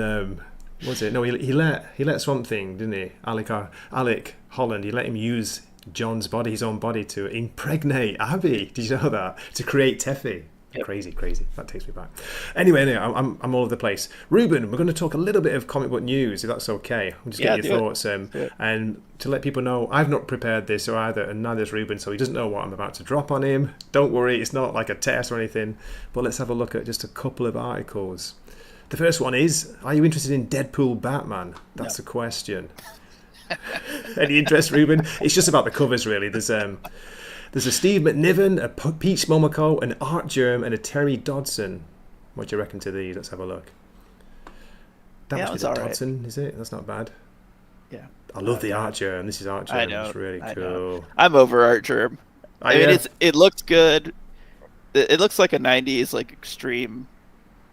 was it? No, he let Swamp Thing, didn't he? Alec Holland. He let him use John's body, his own body, to impregnate Abby. Did you know that? To create Teffy. Yep. Crazy. That takes me back. Anyway, I'm all over the place. Ruben, we're going to talk a little bit of comic book news, if that's okay. We'll just get your thoughts. And to let people know, I've not prepared this either, and neither has Ruben, so he doesn't know what I'm about to drop on him. Don't worry, it's not like a test or anything. But let's have a look at just a couple of articles. The first one is, are you interested in Deadpool Batman? That's the question. Any interest, Ruben? It's just about the covers, really. There's a Steve McNiven, a Pete Momoko, an Art Germ, and a Terry Dodson. What do you reckon to these? Let's have a look. That must be the Dodson, is it? That's not bad. Yeah. I love the Art Germ. This is Art Germ. I know. It's really cool. Know. I'm over Art Germ. I mean, it looks good. It looks like a 90s, like, extreme,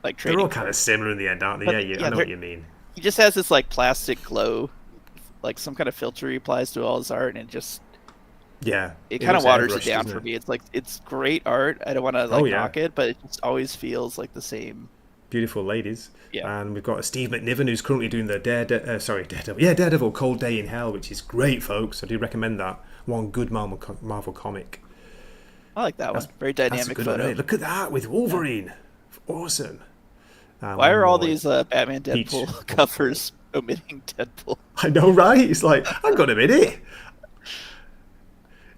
like, training. They're all kind of similar in the end, aren't they? Yeah, I know what you mean. He just has this, like, plastic glow, like some kind of filter he applies to all his art, and it just... Yeah, it kind of waters it down for me. It's like it's great art. I don't want to knock it, but it just always feels like the same. Beautiful ladies. Yeah, and we've got a Steve McNiven who's currently doing the Daredevil Cold Day in Hell, which is great, folks. I do recommend that. One good Marvel comic. I like that one. Very dynamic photo. Look at that with Wolverine. Awesome. Why are all these Batman Deadpool covers omitting Deadpool? I know, right? It's like, hang on a minute.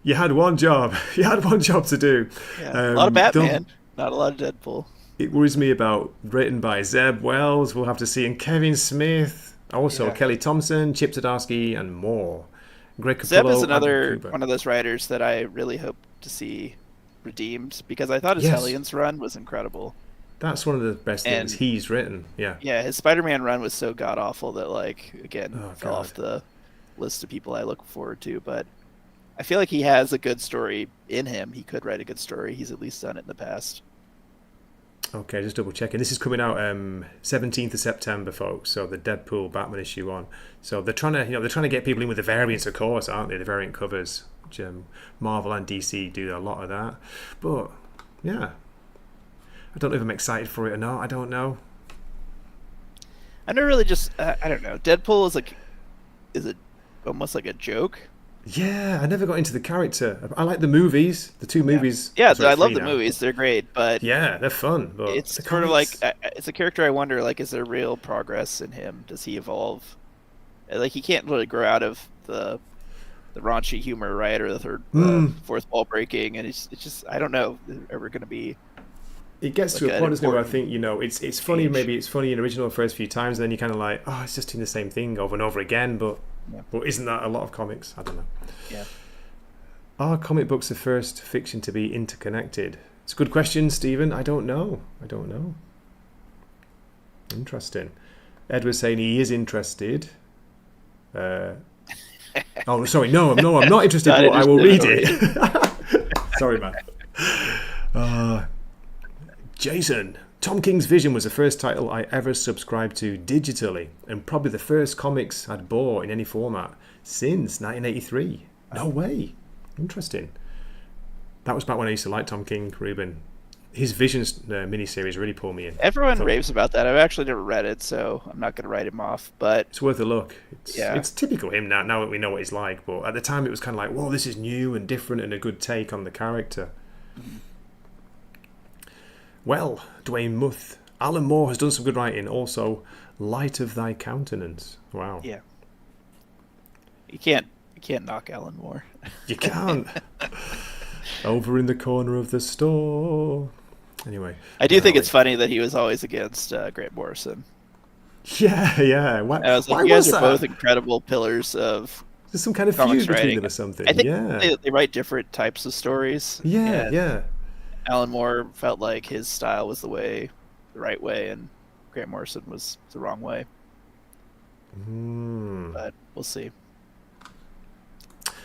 You had one job. You had one job to do. Yeah, a lot of Batman, not a lot of Deadpool. It worries me about written by Zeb Wells. We'll have to see, and Kevin Smith, also Kelly Thompson, Chip Zdarsky, and more. Greg Capullo. Zeb is another one of those writers that I really hope to see redeemed, because I thought his Hellions run was incredible. That's one of the best things he's written. Yeah. Yeah, his Spider-Man run was so god awful that, like, again, fell off the list of people I look forward to, but. I feel like he has a good story in him. He could write a good story. He's at least done it in the past. Okay, just double checking. This is coming out 17th of September, folks. So the Deadpool Batman issue on. So they're trying to get people in with the variants, of course, aren't they? The variant covers, which Marvel and DC do a lot of that. But yeah, I don't know if I'm excited for it or not. I don't know. I never really I don't know. Deadpool is it almost like a joke? Yeah, I never got into the character. I like the movies, the 2 movies. Yeah, I love the movies. They're great, but yeah, they're fun. But it's sort of like it's a character. I wonder, like, is there real progress in him? Does he evolve? Like, he can't really grow out of the raunchy humor, right, or the fourth wall breaking, and it's just I don't know if they're ever going to be. It gets to a point where I think it's funny. Maybe it's funny in original the first few times, and then you're kind of like, oh, it's just doing the same thing over and over again, but. Yeah. But isn't that a lot of comics? I don't know. Yeah. Are comic books the first fiction to be interconnected? It's a good question, Stephen. I don't know. Interesting. Ed was saying he is interested. Oh, sorry. No, I'm not interested, but I will read it. Sorry, man. Jason. Tom King's Vision was the first title I ever subscribed to digitally, and probably the first comics I'd bought in any format since 1983. No way. Interesting. That was back when I used to like Tom King, Ruben. His Visions miniseries really pulled me in. Everyone raves about that. I've actually never read it, so I'm not going to write him off. But it's worth a look. It's typical him now that we know what he's like. But at the time, it was kind of like, whoa, this is new and different and a good take on the character. Mm-hmm. Well, Dwayne Muth. Alan Moore has done some good writing. Also, Light of Thy Countenance. Wow. Yeah. You can't knock Alan Moore. You can't. Over in the corner of the store. Anyway. I do think it's funny that he was always against Grant Morrison. Yeah. Why was like, you guys are both incredible pillars of there's some kind of feud between them or something. I think they write different types of stories. Yeah. Alan Moore felt like his style was the right way, and Grant Morrison was the wrong way. But we'll see.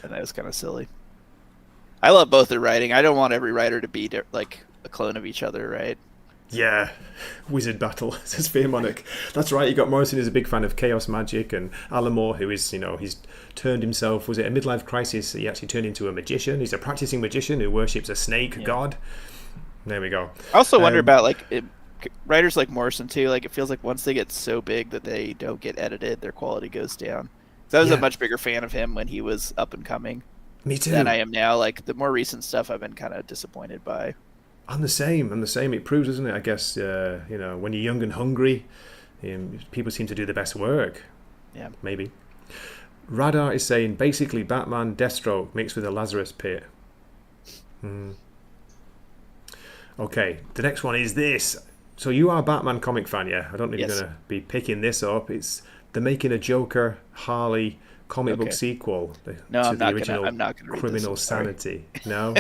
And that was kind of silly. I love both their writing. I don't want every writer to be like a clone of each other, right? Yeah, wizard battle, says Fear Monarch. That's right, you got Morrison, who's a big fan of chaos magic, and Alan Moore, who is, he's turned himself, was it a midlife crisis? He actually turned into a magician. He's a practicing magician who worships a snake god. There we go. I also wonder about writers like Morrison too. Like, it feels like once they get so big that they don't get edited, their quality goes down. So I was a much bigger fan of him when he was up and coming. Me too. Than I am now. Like, the more recent stuff I've been kind of disappointed by. I'm the same. It proves, doesn't it? I guess, when you're young and hungry, people seem to do the best work. Yeah. Maybe. Radar is saying, basically, Batman, Deathstroke mixed with a Lazarus pit. Okay, the next one is this. So you are a Batman comic fan, yeah? I don't know if you're going to be picking this up. It's they're making a Joker, Harley comic book sequel to the original I'm not gonna read Criminal this. Sanity. No?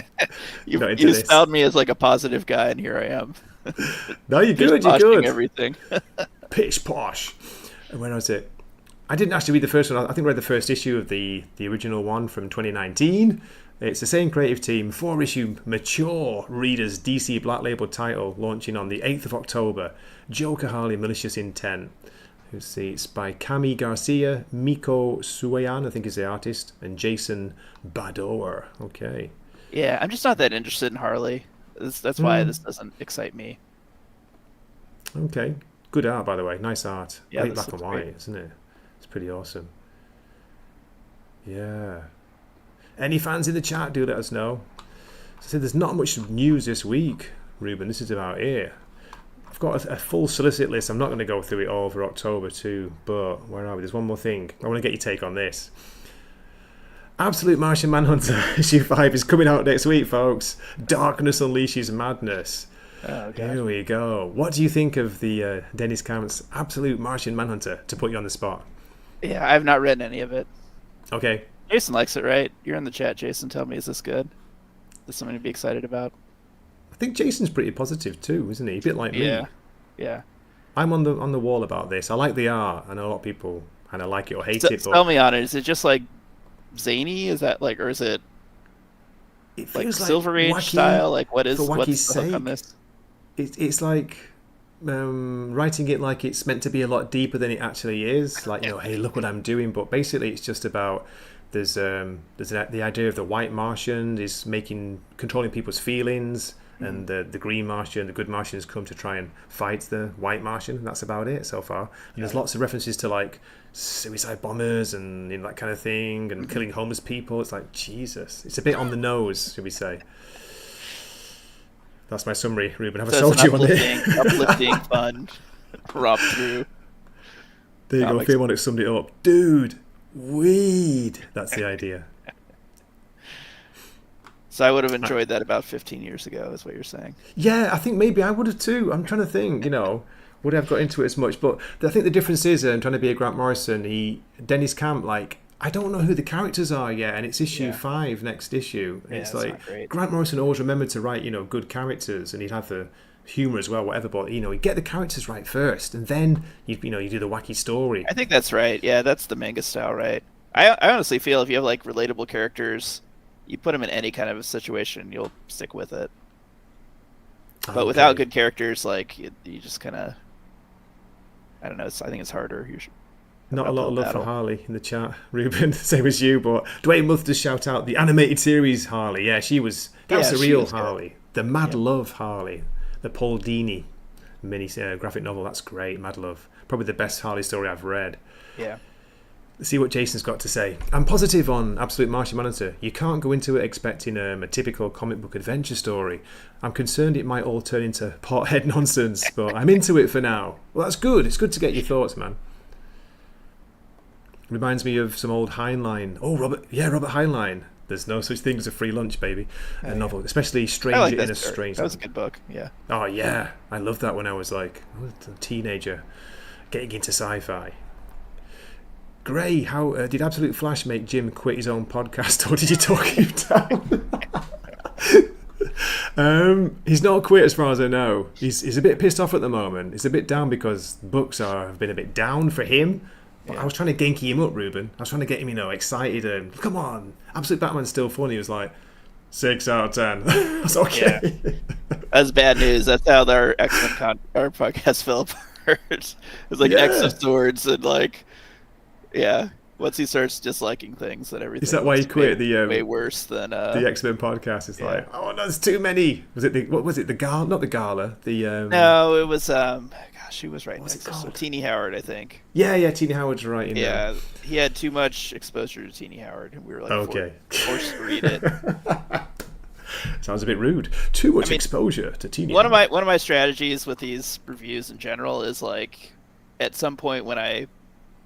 you spelled me as like a positive guy, and here I am. No, you're good. You're good. Everything. Pish posh. And when was it? I didn't actually read the first one. I think I read the first issue of the original one from 2019. It's the same creative team, 4-issue mature readers DC Black Label title launching on the 8th of October. Joker Harley Malicious Intent. Let's see, it's by Cami Garcia, Miko Sueyan, I think is the artist, and Jason Badoer. Okay. Yeah, I'm just not that interested in Harley. That's why this doesn't excite me. Okay. Good art, by the way. Nice art. Yeah, Great black and white, isn't it? It's pretty awesome. Yeah. Any fans in the chat, do let us know. So there's not much news this week, Ruben. This is about it. I've got a full solicit list. I'm not going to go through it all for October too, but where are we? There's one more thing. I want to get your take on this. Absolute Martian Manhunter issue 5 is coming out next week, folks. Darkness unleashes madness. Oh, here we go. What do you think of the Dennis Camp's Absolute Martian Manhunter, to put you on the spot? Yeah, I've not read any of it. Okay. Jason likes it, right? You're in the chat, Jason. Tell me, is this good? Is this something to be excited about? I think Jason's pretty positive too, isn't he? A bit like me. Yeah. I'm on the wall about this. I like the art. I know a lot of people kind of like it or hate it. But tell me on it. Is it just like zany? Is that like, or is it like Silver Age wacky, style? Like, what's the sake. hook on this? It's like writing it like it's meant to be a lot deeper than it actually is. Like, hey, look what I'm doing. But basically, it's just about there's the idea of the White Martian is controlling people's feelings. And the Green Martian, the Good Martians come to try and fight the White Martian. And that's about it so far. And there's lots of references to like suicide bombers and that kind of thing, and killing homeless people. It's like, Jesus. It's a bit on the nose, should we say. That's my summary, Ruben. Have I sold you on it? Uplifting, fun, corrupt through. There you go. Fearmonic summed it up. Dude, weed. That's the idea. So I would have enjoyed that about 15 years ago, is what you're saying. Yeah, I think maybe I would have too. I'm trying to think, would I have got into it as much? But I think the difference is, I'm trying to be a Grant Morrison, Dennis Camp, like, I don't know who the characters are yet, and it's issue 5 next issue. And it's like, Grant Morrison always remembered to write, good characters, and he'd have the humour as well, whatever, but, he'd get the characters right first, and then, you do the wacky story. I think that's right. Yeah, that's the manga style, right? I honestly feel if you have, like, relatable characters, you put them in any kind of a situation, you'll stick with it. But without good characters, like, you just kind of, I don't know, I think it's harder. Not a lot of love for Harley in the chat, Ruben, same as you, but Dwayne Muth does shout out the animated series Harley. Yeah, that was the real Harley. Good. The Mad Love Harley, the Paul Dini mini graphic novel, that's great, Mad Love. Probably the best Harley story I've read. Yeah. Let's see what Jason's got to say. I'm positive on Absolute Martian Manhunter. You can't go into it expecting a typical comic book adventure story. I'm concerned it might all turn into pothead nonsense, but I'm into it for now. Well, that's good. It's good to get your thoughts, man. Reminds me of some old Heinlein. Oh, Robert Heinlein. There's no such thing as a free lunch, baby. A novel, especially Stranger in a Strange Land. That was a good book, yeah. Oh, yeah. I loved that when I was like a teenager getting into sci-fi. Gray, how did Absolute Flash make Jim quit his own podcast, or did you talk him down? He's not quit as far as I know. He's a bit pissed off at the moment. He's a bit down because books have been a bit down for him. But I was trying to genki him up, Ruben. I was trying to get him, excited and come on, Absolute Batman's still funny. He was like 6 out of 10. I was okay. Yeah. That's bad news. That's how our X-Men our podcast fell apart. It's like X of Swords and once he starts disliking things and everything. Is that why he quit way worse than the X-Men podcast? It's like, oh no, there's too many. Was it the Gala? Not the Gala. No, it was he was right next to Teenie Howard, I think. Yeah, Teenie Howard's right in there. Yeah, he had too much exposure to Teenie Howard, and we were like okay. forced to read it. Sounds a bit rude. Too much exposure to Teenie Howard. Howard. One of my strategies with these reviews in general is like, at some point when I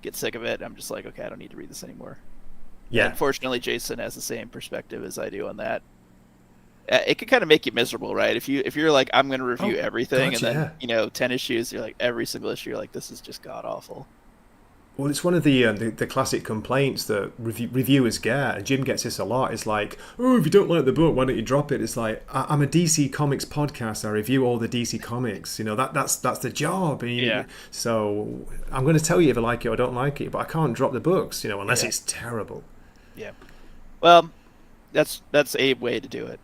get sick of it, I'm just like, okay, I don't need to read this anymore. Yeah. Unfortunately, Jason has the same perspective as I do on that. It can kind of make you miserable, right? If you're like, I'm going to review everything, gotcha, and then 10 issues, you're like, every single issue, you're like, this is just god awful. Well, it's one of the classic complaints that reviewers get, and Jim gets this a lot. It's like, oh, if you don't like the book, why don't you drop it? It's like, I'm a DC Comics podcast. I review all the DC Comics. That's the job. So I'm going to tell you if I like it or don't like it, but I can't drop the books, unless it's terrible. Yeah. Well, that's a way to do it.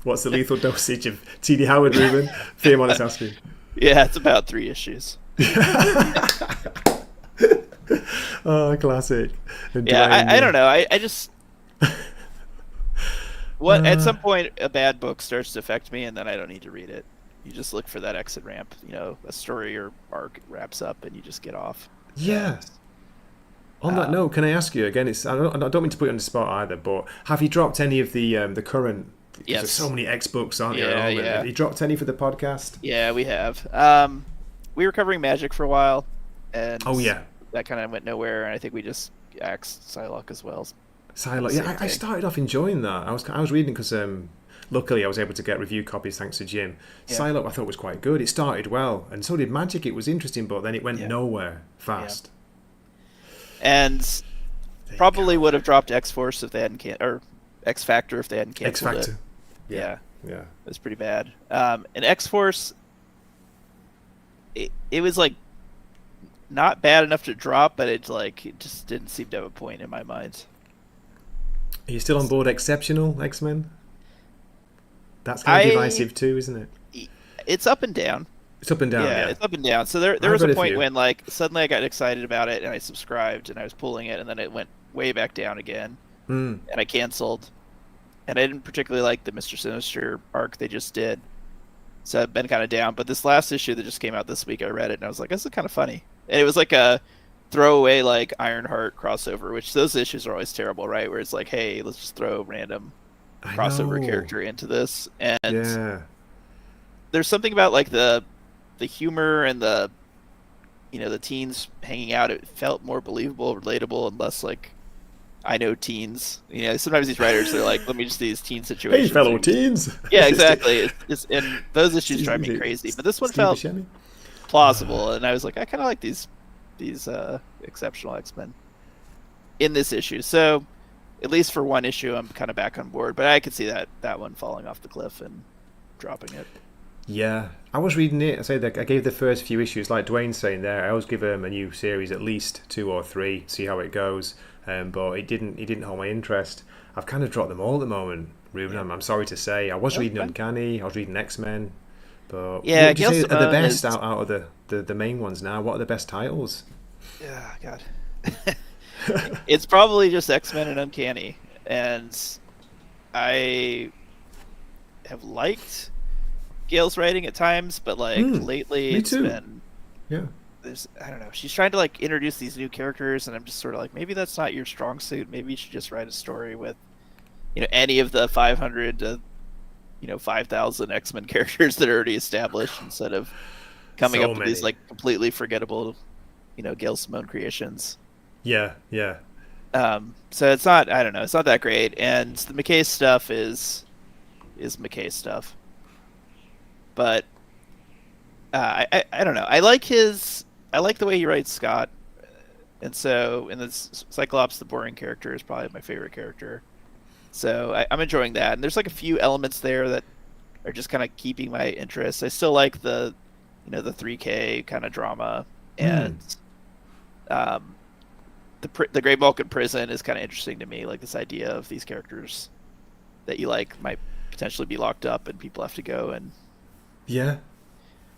What's the lethal dosage of Teenie Howard, Ruben? Fearmon is asking. Yeah, it's about 3 issues. Oh, classic. And I don't know. I just at some point a bad book starts to affect me, and then I don't need to read it. You just look for that exit ramp. A story or arc wraps up, and you just get off. Yeah. On that note, can I ask you again? I don't mean to put you on the spot either, but have you dropped any of the current? Yes. There's so many X books, aren't there? Yeah. Have you dropped any for the podcast? Yeah, we have. We were covering Magic for a while, and that kind of went nowhere. And I think we just axed Psylocke as well. Psylocke, yeah. I started off enjoying that. I was reading because luckily I was able to get review copies thanks to Jim. Yeah. Psylocke I thought was quite good. It started well, and so did Magic. It was interesting, but then it went nowhere fast. Yeah. And probably would have dropped X-Force if they hadn't or X-Factor if they hadn't canceled X-Factor. it. Yeah. It was pretty bad. And X-Force, it was like not bad enough to drop, but it just didn't seem to have a point in my mind. Are you still on board Exceptional X-Men? That's kind of divisive too, isn't it? It's up and down. It's up and down. Yeah, it's up and down. So there was a point when suddenly I got excited about it and I subscribed and I was pulling it, and then it went way back down again, and I canceled. And I didn't particularly like the Mr. Sinister arc they just did, so I've been kind of down. But this last issue that just came out this week, I read it and I was like, this is kind of funny. And it was like a throwaway Ironheart crossover, which those issues are always terrible, right? Where it's like, hey, let's just throw a random crossover character into this, and there's something about the humor and the teens hanging out. It felt more believable, relatable, and less like I know teens. Sometimes these writers are like, let me just do these teen situations. Hey, fellow teens. Yeah, exactly. And those issues drive me crazy. But this one felt plausible, and I was like, I kind of like these exceptional X-Men in this issue. So at least for one issue, I'm kind of back on board. But I could see that one falling off the cliff and dropping it. Yeah, I was reading it. I gave the first few issues, like Dwayne's saying there. I always give a new series at least 2 or 3, see how it goes. But it didn't hold my interest. I've kind of dropped them all at the moment, Ruben. I'm sorry to say. I was reading Uncanny. I was reading X-Men. But what would you say are the best out of the main ones now? What are the best titles? Yeah, God. It's probably just X-Men and Uncanny. And I have liked Gail's writing at times, but lately it's been I don't know, she's trying to introduce these new characters, and I'm just sort of like, maybe that's not your strong suit. Maybe you should just write a story with any of the 500 to 5,000 X-Men characters that are already established, instead of coming up with these completely forgettable Gail Simone creations. Yeah. So it's not, I don't know, it's not that great, and the McKay stuff is McKay stuff. But I don't know. I like the way he writes Scott, and so in the Cyclops, the boring character, is probably my favorite character. So I'm enjoying that, and there's like a few elements there that are just kind of keeping my interest. I still like the, the 3K kind of drama, and the Great Balkan Prison is kind of interesting to me. Like this idea of these characters that you like might potentially be locked up, and people have to go and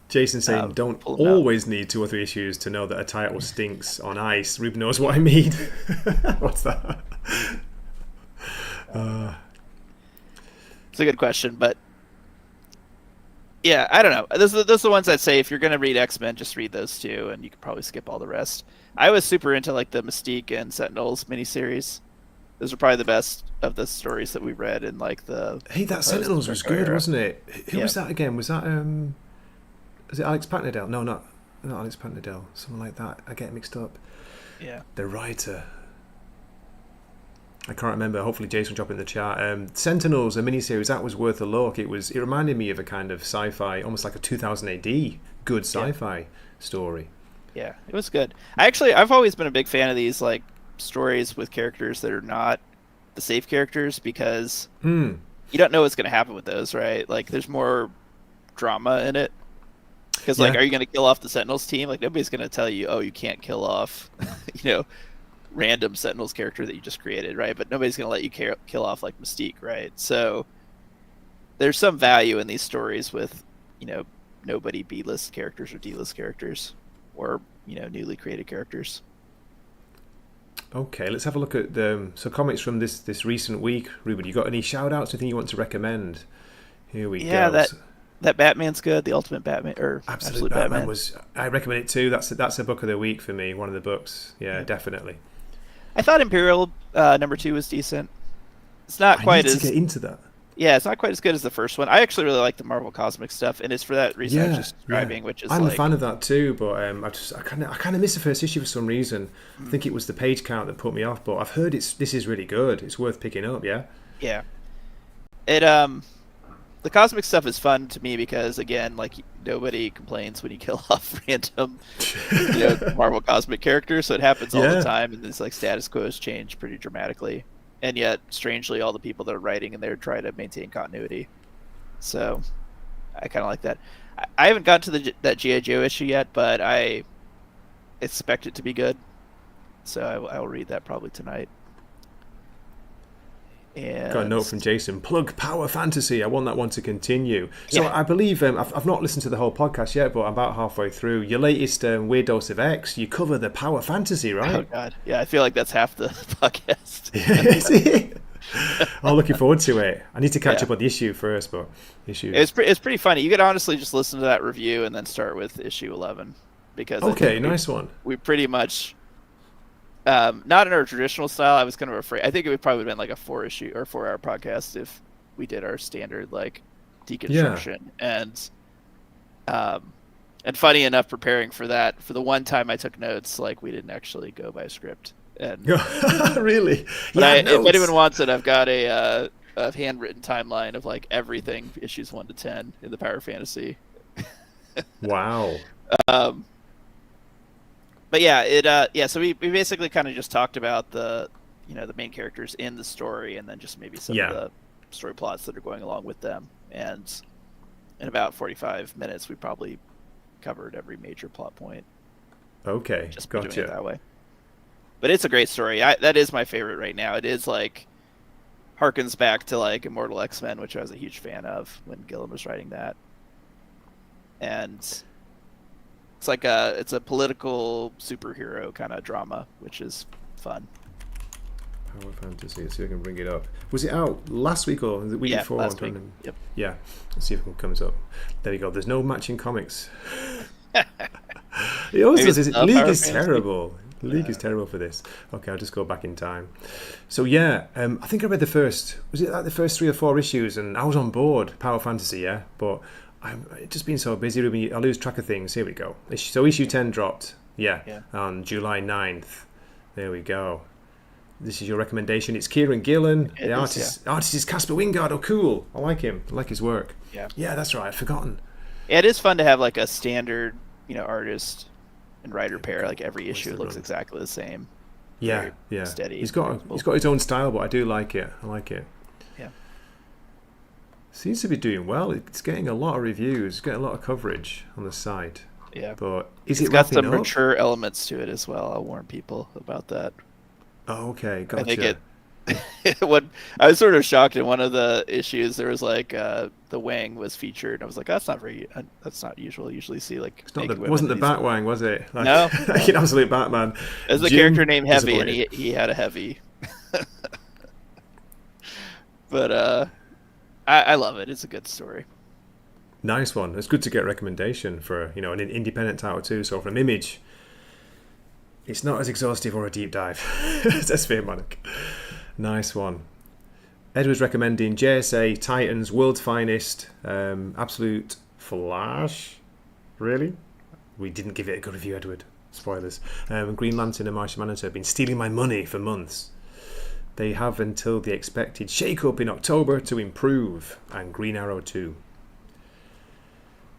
Jason saying, don't pull 'em always need 2 or 3 issues to know that a title stinks on ice. Ruben knows what I mean. What's that? It's a good question, but yeah, I don't know. Those are the ones I'd say if you're going to read X-Men, just read those 2, and you can probably skip all the rest. I was super into like the Mystique and Sentinels miniseries. Those are probably the best of the stories that we read in like the. Hey, that Sentinels was good, wasn't it? Who was that again? Was that was it Alex Patnodell? No, not Alex Patnodell. Someone like that. I get mixed up. Yeah. The writer. I can't remember. Hopefully Jason will drop it in the chat. Sentinels, a miniseries, that was worth a look. It reminded me of a kind of sci-fi, almost like a 2000 AD good sci-fi story. Yeah, it was good. I've always been a big fan of these like stories with characters that are not the safe characters, because you don't know what's going to happen with those, right? Like there's more drama in it. Because like, are you going to kill off the Sentinels team? Like nobody's going to tell you, oh, you can't kill off, random Sentinels character that you just created, right? But nobody's going to let you kill off like Mystique, right? So there's some value in these stories with, nobody B-list characters or D-list characters, or newly created characters. Okay, let's have a look at the comics from this recent week. Ruben, you got any shout outs? Anything you want to recommend? Here we go. Yeah, that Batman's good. The Ultimate Batman, or Absolute Batman was. I recommend it too. That's a book of the week for me. One of the books. Yeah, definitely. I thought Imperial #2 was decent. It's not quite as. I need to get into that. Yeah, it's not quite as good as the first one. I actually really like the Marvel Cosmic stuff, and it's for that reason I was just describing, which is I'm a fan of that too, but I kind of missed the first issue for some reason. I think it was the page count that put me off, but I've heard this is really good. It's worth picking up. Yeah. Yeah. It the cosmic stuff is fun to me because again, like nobody complains when you kill off random, Marvel Cosmic characters, so it happens all the time, and this like status quos change pretty dramatically. And yet, strangely, all the people that are writing in there try to maintain continuity. So, I kind of like that. I haven't gotten to that G.I. Joe issue yet, but I expect it to be good. So I will read that probably tonight. And got a note from Jason. Plug Power Fantasy. I want that one to continue. So I believe I've not listened to the whole podcast yet, but I'm about halfway through. Your latest Weird Dose of X. You cover the Power Fantasy, right? Oh God, yeah. I feel like that's half the podcast. I'm looking forward to it. I need to catch up on the issue first, but it's pretty funny. You could honestly just listen to that review and then start with issue 11 because nice one. We pretty much. Not in our traditional style. I was kind of afraid. I think it would probably have been like a 4-hour podcast if we did our standard like deconstruction. And funny enough, preparing for that, for the one time I took notes, like we didn't actually go by script. And really? But if anyone wants it, I've got a handwritten timeline of like everything issues 1 to 10 in the Power Fantasy. Wow. But yeah, so we basically kind of just talked about the main characters in the story, and then just maybe some of the story plots that are going along with them. And in about 45 minutes, we probably covered every major plot point. Okay, just gotcha. doing it that way. But it's a great story. That is my favorite right now. It is like harkens back to like Immortal X-Men, which I was a huge fan of when Gillen was writing that. And it's a political superhero kind of drama, which is fun. Power Fantasy. Let's see if I can bring it up. Was it out last week or the week before? Last week. Yep. Yeah. Let's see if it comes up. There you go. There's no matching comics. It always does. League is terrible. The League is terrible for this. Okay, I'll just go back in time. So I think I read the first 3 or 4 issues, and I was on board. Power Fantasy, yeah, but I've just been so busy, Ruben, I lose track of things. Here we go. So issue 10 dropped, on July 9th. There we go. This is your recommendation. It's Kieran Gillen. The artist is Casper Wingard. Oh, cool. I like him. I like his work. Yeah, that's right. I'd forgotten. Yeah, it is fun to have like a standard, artist and writer pair. Like every issue looks exactly the same. Yeah. Steady. He's got his own style, but I do like it. I like it. Seems to be doing well. It's getting a lot of reviews, getting a lot of coverage on the site. Yeah. But is It's it got wrapping some up? mature elements to it as well. I'll warn people about that. Oh, okay, I think gotcha. what I was sort of shocked in one of the issues. There was like the Wang was featured. I was like, that's not usual. I usually see like It's not naked the, women wasn't the in these- Batwang, was it? Like, No, like an absolute Batman. There's a Jim, character named Heavy, and disappointed. he had a heavy. But I love it. It's a good story. Nice one. It's good to get a recommendation for an independent title too. So from Image, it's not as exhaustive or a deep dive as Fear Monarch. Nice one. Edward's recommending JSA Titans, World's Finest, Absolute Flash. Really? We didn't give it a good review, Edward. Spoilers. Green Lantern and Martian Manhunter have been stealing my money for months. They have until the expected shake-up in October to improve, and Green Arrow 2.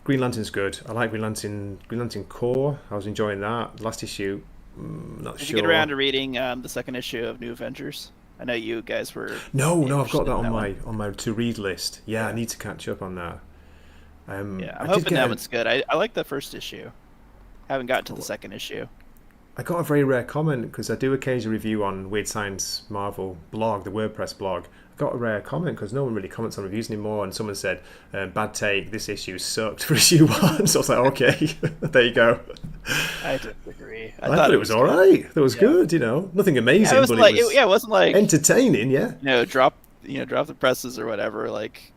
Green Lantern's good. I like Green Lantern Core. I was enjoying that. Last issue, not Did sure. you get around to reading the second issue of New Avengers? I know you guys were. No, I've interested got that in on one. my to-read list. Yeah, I need to catch up on that. Yeah, I I'm did hoping get that a- one's good. I like the first issue. Haven't gotten to the second issue. I got a very rare comment because I do occasionally review on Weird Science Marvel blog, the WordPress blog. I got a rare comment because no one really comments on reviews anymore, and someone said, "Bad take. This issue sucked for issue 1." So I was like, "Okay, there you go." I disagree. I thought it was all right. It was good. Nothing amazing, Yeah, it was but like it was it wasn't like entertaining. Yeah. drop the presses or whatever. Like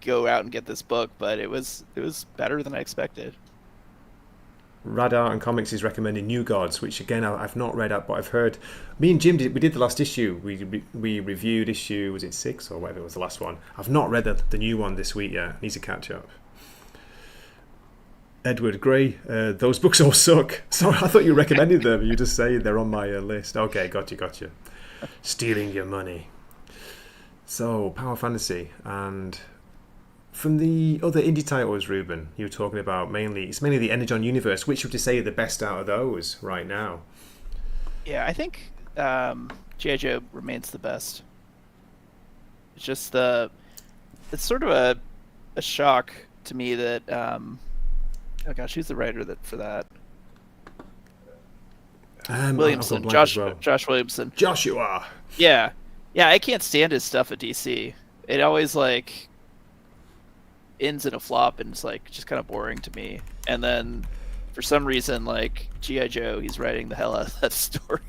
go out and get this book, but it was better than I expected. Radar and Comics is recommending New Gods, which again I've not read up, but I've heard. Me and Jim did the last issue. We reviewed issue, was it 6 or whatever was the last one. I've not read the new one this week yet. Need to catch up. Edward Gray, those books all suck. Sorry, I thought you recommended them. You just say they're on my list. Okay, gotcha. Stealing your money. So Power Fantasy, and from the other indie titles, Ruben, you were talking about it's mainly the Energon universe. Which would you say are the best out of those right now? Yeah, I think G.I. Joe remains the best. It's just it's sort of a shock to me that oh gosh, who's the writer for that? Williamson, I'll go blank Josh as well. Josh Williamson. Joshua. Yeah, I can't stand his stuff at DC. It always like ends in a flop, and it's like just kind of boring to me. And then for some reason, like G.I. Joe, he's writing the hell out of that story.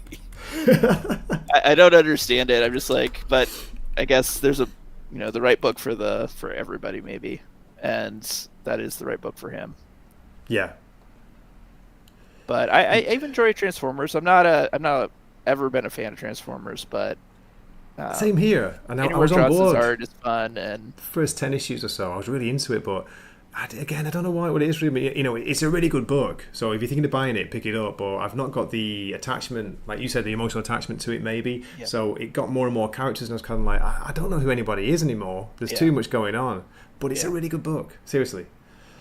I don't understand it. I'm just like, but I guess there's the right book for everybody maybe, and that is the right book for him. Yeah. But I even enjoy Transformers. I'm not ever been a fan of Transformers, but Same here. And I Peter was on Johnson's board. art is fun, and First 10 issues or so, I was really into it, but I don't know what it is really. It's a really good book, so if you're thinking of buying it, pick it up. But I've not got the attachment, like you said, the emotional attachment to it maybe. Yeah. So it got more and more characters, and I was kind of like, I don't know who anybody is anymore. There's Yeah. too much going on. But it's Yeah. a really good book, seriously.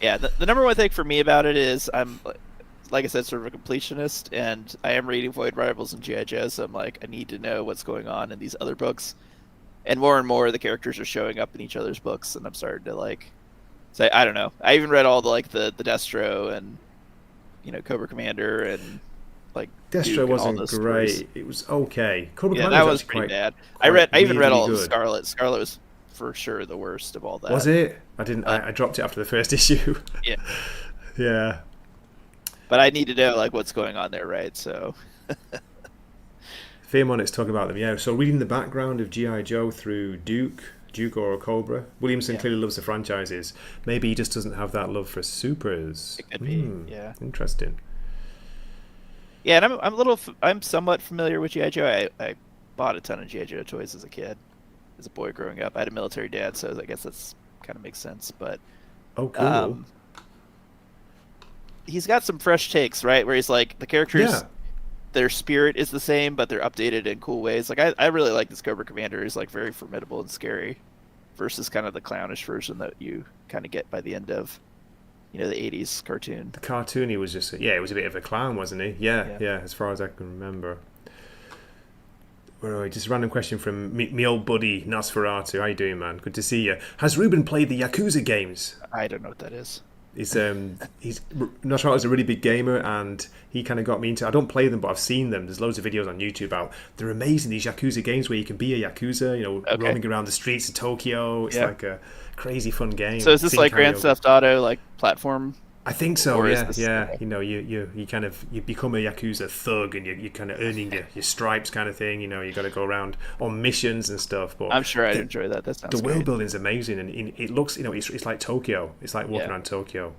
yeah, the number one thing for me about it is I'm, like I said, sort of a completionist, and I am reading Void Rivals and G.I. Joe, so I'm like, I need to know what's going on in these other books. And more the characters are showing up in each other's books, and I'm starting to like say, I don't know. I even read all the Destro and Cobra Commander and like Duke Destro and all wasn't those great. stories. It was okay. Cobra Yeah, Commander that was actually pretty quite, bad. quite I even read weirdly all of good. Scarlet. Scarlet was for sure the worst of all that. Was it? I didn't. I dropped it after the first issue. Yeah. Yeah. But I need to know like what's going on there, right? So Fearmonet's talking about them, yeah. So reading the background of G.I. Joe through Duke or Cobra. Williamson Yeah. clearly loves the franchises. Maybe he just doesn't have that love for supers. It could be, yeah. Interesting. yeah, and I'm somewhat familiar with G.I. Joe. I bought a ton of G.I. Joe toys as a kid, as a boy growing up. I had a military dad, so I guess that's kind of makes sense. But Oh, cool. he's got some fresh takes, right? Where he's like the characters. Yeah. Their spirit is the same, but they're updated in cool ways. Like I really like this Cobra Commander. He's like very formidable and scary, versus kind of the clownish version that you kind of get by the end of, the '80s cartoon. The cartoony was just, it was a bit of a clown, wasn't he? Yeah, Yeah. yeah, as far as I can remember. where are we? Just a random question from me old buddy Nosferatu. How you doing, man? Good to see you. Has Ruben played the Yakuza games? I don't know what that is. He's Nosferatu's a really big gamer, and he kind of got me into. I don't play them, but I've seen them. There's loads of videos on YouTube out. They're amazing. These Yakuza games where you can be a Yakuza, roaming around the streets of Tokyo. It's like a crazy fun game. So is this like Grand Theft Auto, like platform? I think so. Yeah. Okay. You become a Yakuza thug, and you're kind of earning your stripes, kind of thing. You got to go around on missions and stuff. But I'm sure I'd enjoy that. That sounds the great. world building is amazing, and it looks, it's like Tokyo. It's like walking around Tokyo,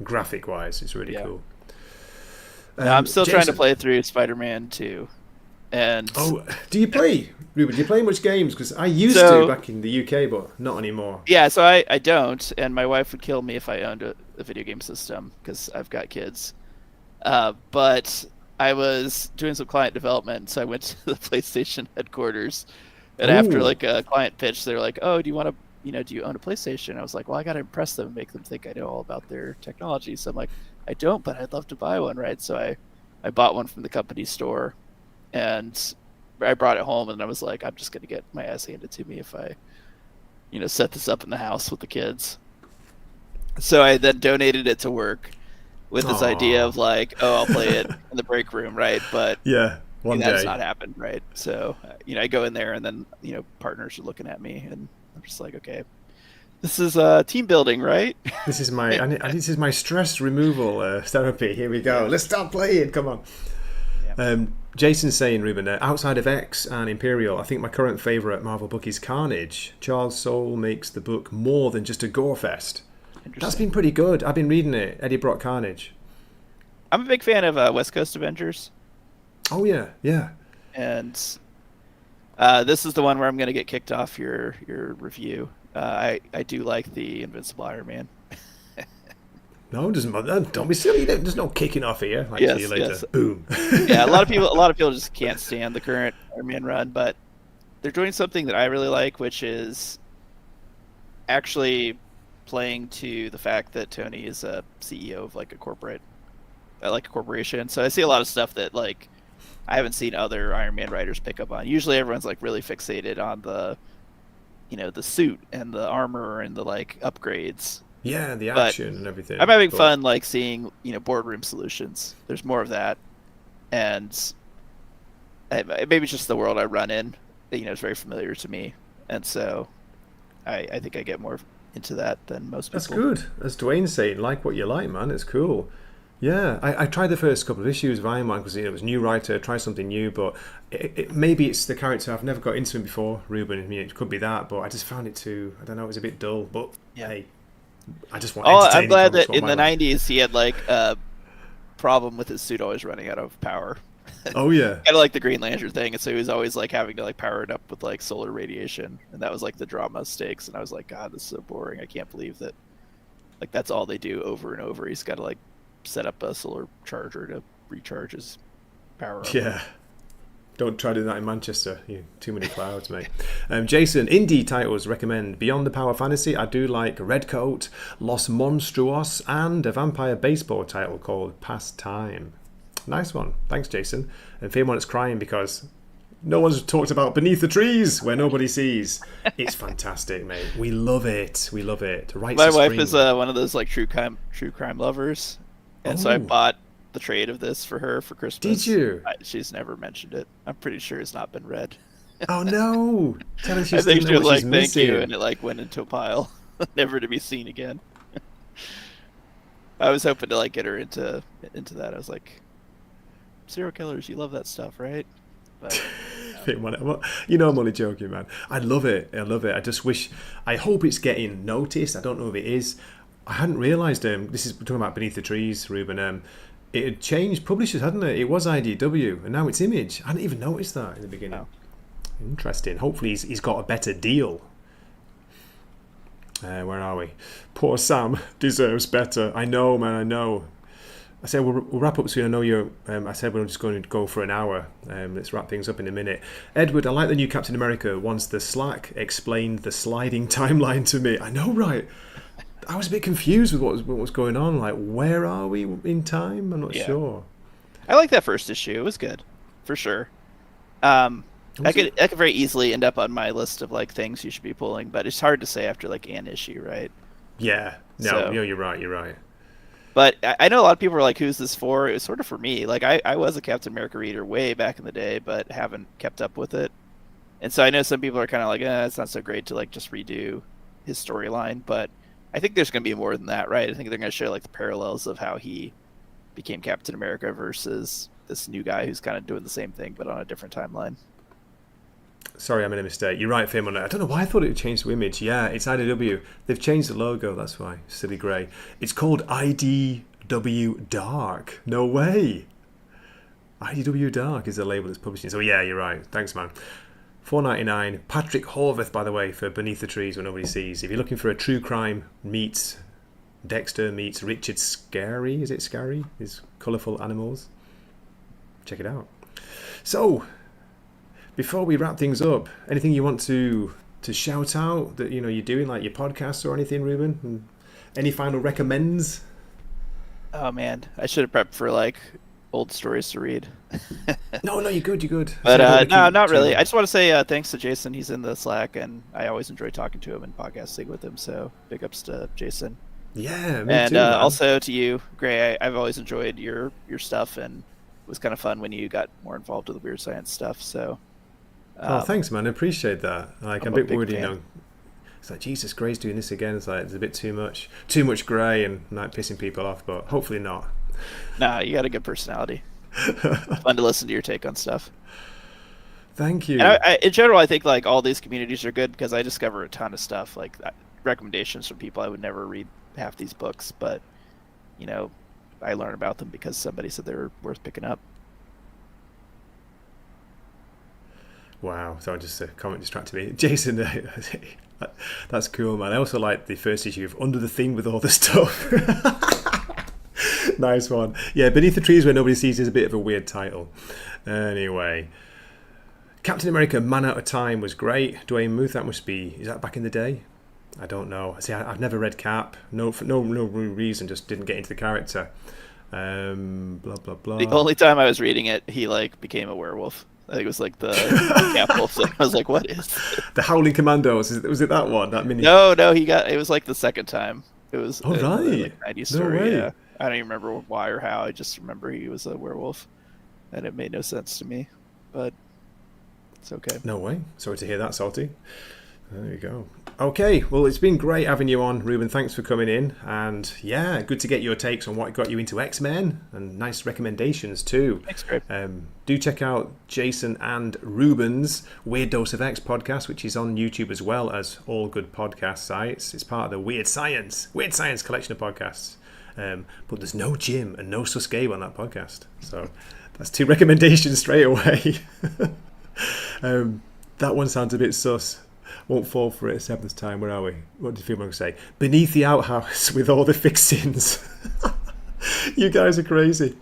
graphic wise. It's really cool. No, I'm still Jason, trying to play through Spider-Man 2. And do you play, Ruben? Do you play much games? Because I used to back in the UK, but not anymore. Yeah, so I don't, and my wife would kill me if I owned a video game system because I've got kids. But I was doing some client development, so I went to the PlayStation headquarters, and after like a client pitch, they're like, "Oh, do you want to, do you own a PlayStation?" I was like, "Well, I got to impress them and make them think I know all about their technology." So I'm like, "I don't, but I'd love to buy one, right?" So I bought one from the company store. And I brought it home, and I was like, I'm just going to get my ass handed to me if I, set this up in the house with the kids. So I then donated it to work with this idea of like, I'll play it in the break room, right? But one day that's not happened, right? So, I go in there, and then, partners are looking at me, and I'm just like, okay, this is team building, right? This is my stress removal therapy. Here we go. Let's start playing. Come on. Jason's saying, Ruben, outside of X and Imperial, I think my current favourite Marvel book is Carnage. Charles Soule makes the book more than just a gore fest. That's been pretty good. I've been reading it. Eddie Brock Carnage. I'm a big fan of West Coast Avengers. Oh, yeah. And this is the one where I'm going to get kicked off your review. I do like the Invincible Iron Man. No, it doesn't matter. Don't be silly. There's no kicking off here. See you later. Yes. Boom. Yeah, a lot of people just can't stand the current Iron Man run, but they're doing something that I really like, which is actually playing to the fact that Tony is a CEO of like a corporation. So I see a lot of stuff that like I haven't seen other Iron Man writers pick up on. Usually everyone's like really fixated on the the suit and the armor and the like upgrades. Yeah, the action and everything. I'm having fun, like seeing boardroom solutions. There's more of that, and maybe it's just the world I run in. Is very familiar to me, and so I think I get more into that than most people. That's good. As Dwayne's saying, like what you like, man. It's cool. Yeah, I tried the first couple of issues of Iron Man because it was a new writer, try something new, but maybe it's the character. I've never got into him before, Ruben. I mean, it could be that, but I just found it too. I don't know. It was a bit dull, but hey. I just want. I'm glad that in the '90s he had like a problem with his suit always running out of power. Oh yeah, kind of like the Green Lantern thing, and so he was always like having to like power it up with like solar radiation, and that was like the drama stakes. And I was like, God, this is so boring. I can't believe that. Like that's all they do over and over. He's got to like set up a solar charger to recharge his power. Yeah. Don't try doing that in Manchester. Too many clouds, mate. Jason, indie titles recommend Beyond the Power Fantasy. I do like Redcoat, Los Monstruos, and a vampire baseball title called Pastime. Nice one. Thanks, Jason. And Fairmont is crying because no one's talked about Beneath the Trees, Where Nobody Sees. It's fantastic, mate. We love it. Right. My wife is one of those like true crime lovers, and so I bought the trade of this for her for Christmas. Did you? She's never mentioned it. I'm pretty sure it's not been read. Oh no! Tell her I think she was like, "Thank you," missing. and it like went into a pile, never to be seen again. I was hoping to like get her into that. I was like, serial killers, you love that stuff, right? But I'm only joking, man. I love it. I just wish. I hope it's getting noticed. I don't know if it is. I hadn't realised. This is talking about Beneath the Trees, Ruben. It had changed publishers, hadn't it? It was IDW, and now it's Image. I hadn't even noticed that in the beginning. No. Interesting. Hopefully he's got a better deal. Where are we? Poor Sam deserves better. I know, man, I know. I said we'll wrap up soon. I know you're. I said we're just going to go for an hour. Let's wrap things up in a minute. Edward, I like the new Captain America. Once the Slack explained the sliding timeline to me. I know, right? I was a bit confused with what was going on. Like, where are we in time? I'm not sure. I like that first issue. It was good, for sure. I I could very easily end up on my list of like things you should be pulling, but it's hard to say after like an issue, right? Yeah. No, So- you're right. But I know a lot of people are like, "Who's this for?" It was sort of for me. Like I was a Captain America reader way back in the day, but haven't kept up with it. And so I know some people are kind of like, "It's not so great to like just redo his storyline." But I think there's going to be more than that, right? I think they're going to show like the parallels of how he became Captain America versus this new guy who's kind of doing the same thing but on a different timeline. Sorry, I made a mistake. You're right, Fim. I don't know why I thought it would change the image. Yeah, it's IDW. They've changed the logo, that's why. Silly grey. It's called IDW Dark. No way. IDW Dark is the label that's publishing. So yeah, you're right. Thanks, man. $4.99. Patrick Horvath, by the way, for Beneath the Trees Where Nobody Sees. If you're looking for a true crime meets Dexter meets Richard Scarry, is it Scarry? His colourful animals. Check it out. So, before we wrap things up, anything you want to shout out that you're doing, like your podcast or anything, Ruben? And any final recommends? Oh man, I should have prepped for like old stories to read. No, you're good. But no, not really. I just want to say thanks to Jason. He's in the Slack, and I always enjoy talking to him and podcasting with him. So big ups to Jason. Yeah, me And too, man. also to you, Gray. I've always enjoyed your stuff, and it was kind of fun when you got more involved with the weird science stuff. So. Thanks, man. I appreciate that. Like, I'm a bit worried, It's like, Jesus, Gray's doing this again. It's like, there's a bit too much Gray and like pissing people off, but hopefully not. Nah, you got a good personality. It's fun to listen to your take on stuff. Thank you. And in general, I think like all these communities are good because I discover a ton of stuff, like recommendations from people I would never read half these books, but I learn about them because somebody said they were worth picking up. Wow, so just a comment distracted me. Jason, that's cool, man. I also like the first issue of Under the Thing with all the stuff. Nice one. Yeah, Beneath the Trees Where Nobody Sees is a bit of a weird title. Anyway, Captain America Man Out of Time was great. Dwayne Muth, is that back in the day? I don't know. See, I've never read Cap. For no reason, just didn't get into the character. Blah, blah, blah. The only time I was reading it, he like became a werewolf. I think it was like the Cap Wolf thing. I was like, what is this? The Howling Commandos. Was it that one? That mini? No, it was like the second time. It was right. Like 90s story. No way. Yeah. I don't even remember why or how. I just remember he was a werewolf, and it made no sense to me. But it's okay. No way. Sorry to hear that, Salty. There you go. Okay, well, it's been great having you on, Ruben. Thanks for coming in. And yeah, good to get your takes on what got you into X-Men, and nice recommendations too. Thanks, Greg. Do check out Jason and Ruben's Weird Dose of X podcast, which is on YouTube as well as all good podcast sites. It's part of the Weird Science collection of podcasts. But there's no Jim and no Suske on that podcast. So that's 2 recommendations straight away. That one sounds a bit sus. Won't fall for it a 7th time. Where are we? What do you feel I'm going to say? Beneath the outhouse with all the fixings. You guys are crazy.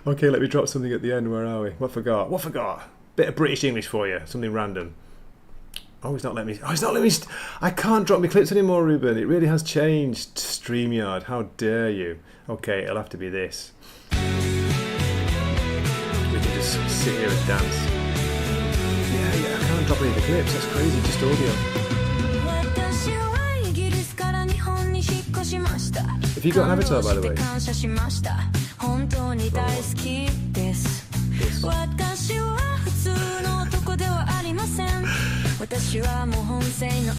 Okay, let me drop something at the end. Where are we? What forgot? Bit of British English for you. Something random. Oh, he's not letting me. I can't drop my clips anymore, Ruben. It really has changed. StreamYard. How dare you? Okay, it'll have to be this. We can just sit here and dance. Yeah, I can't drop any of the clips. That's crazy. Just audio. Have you got an avatar, by the way?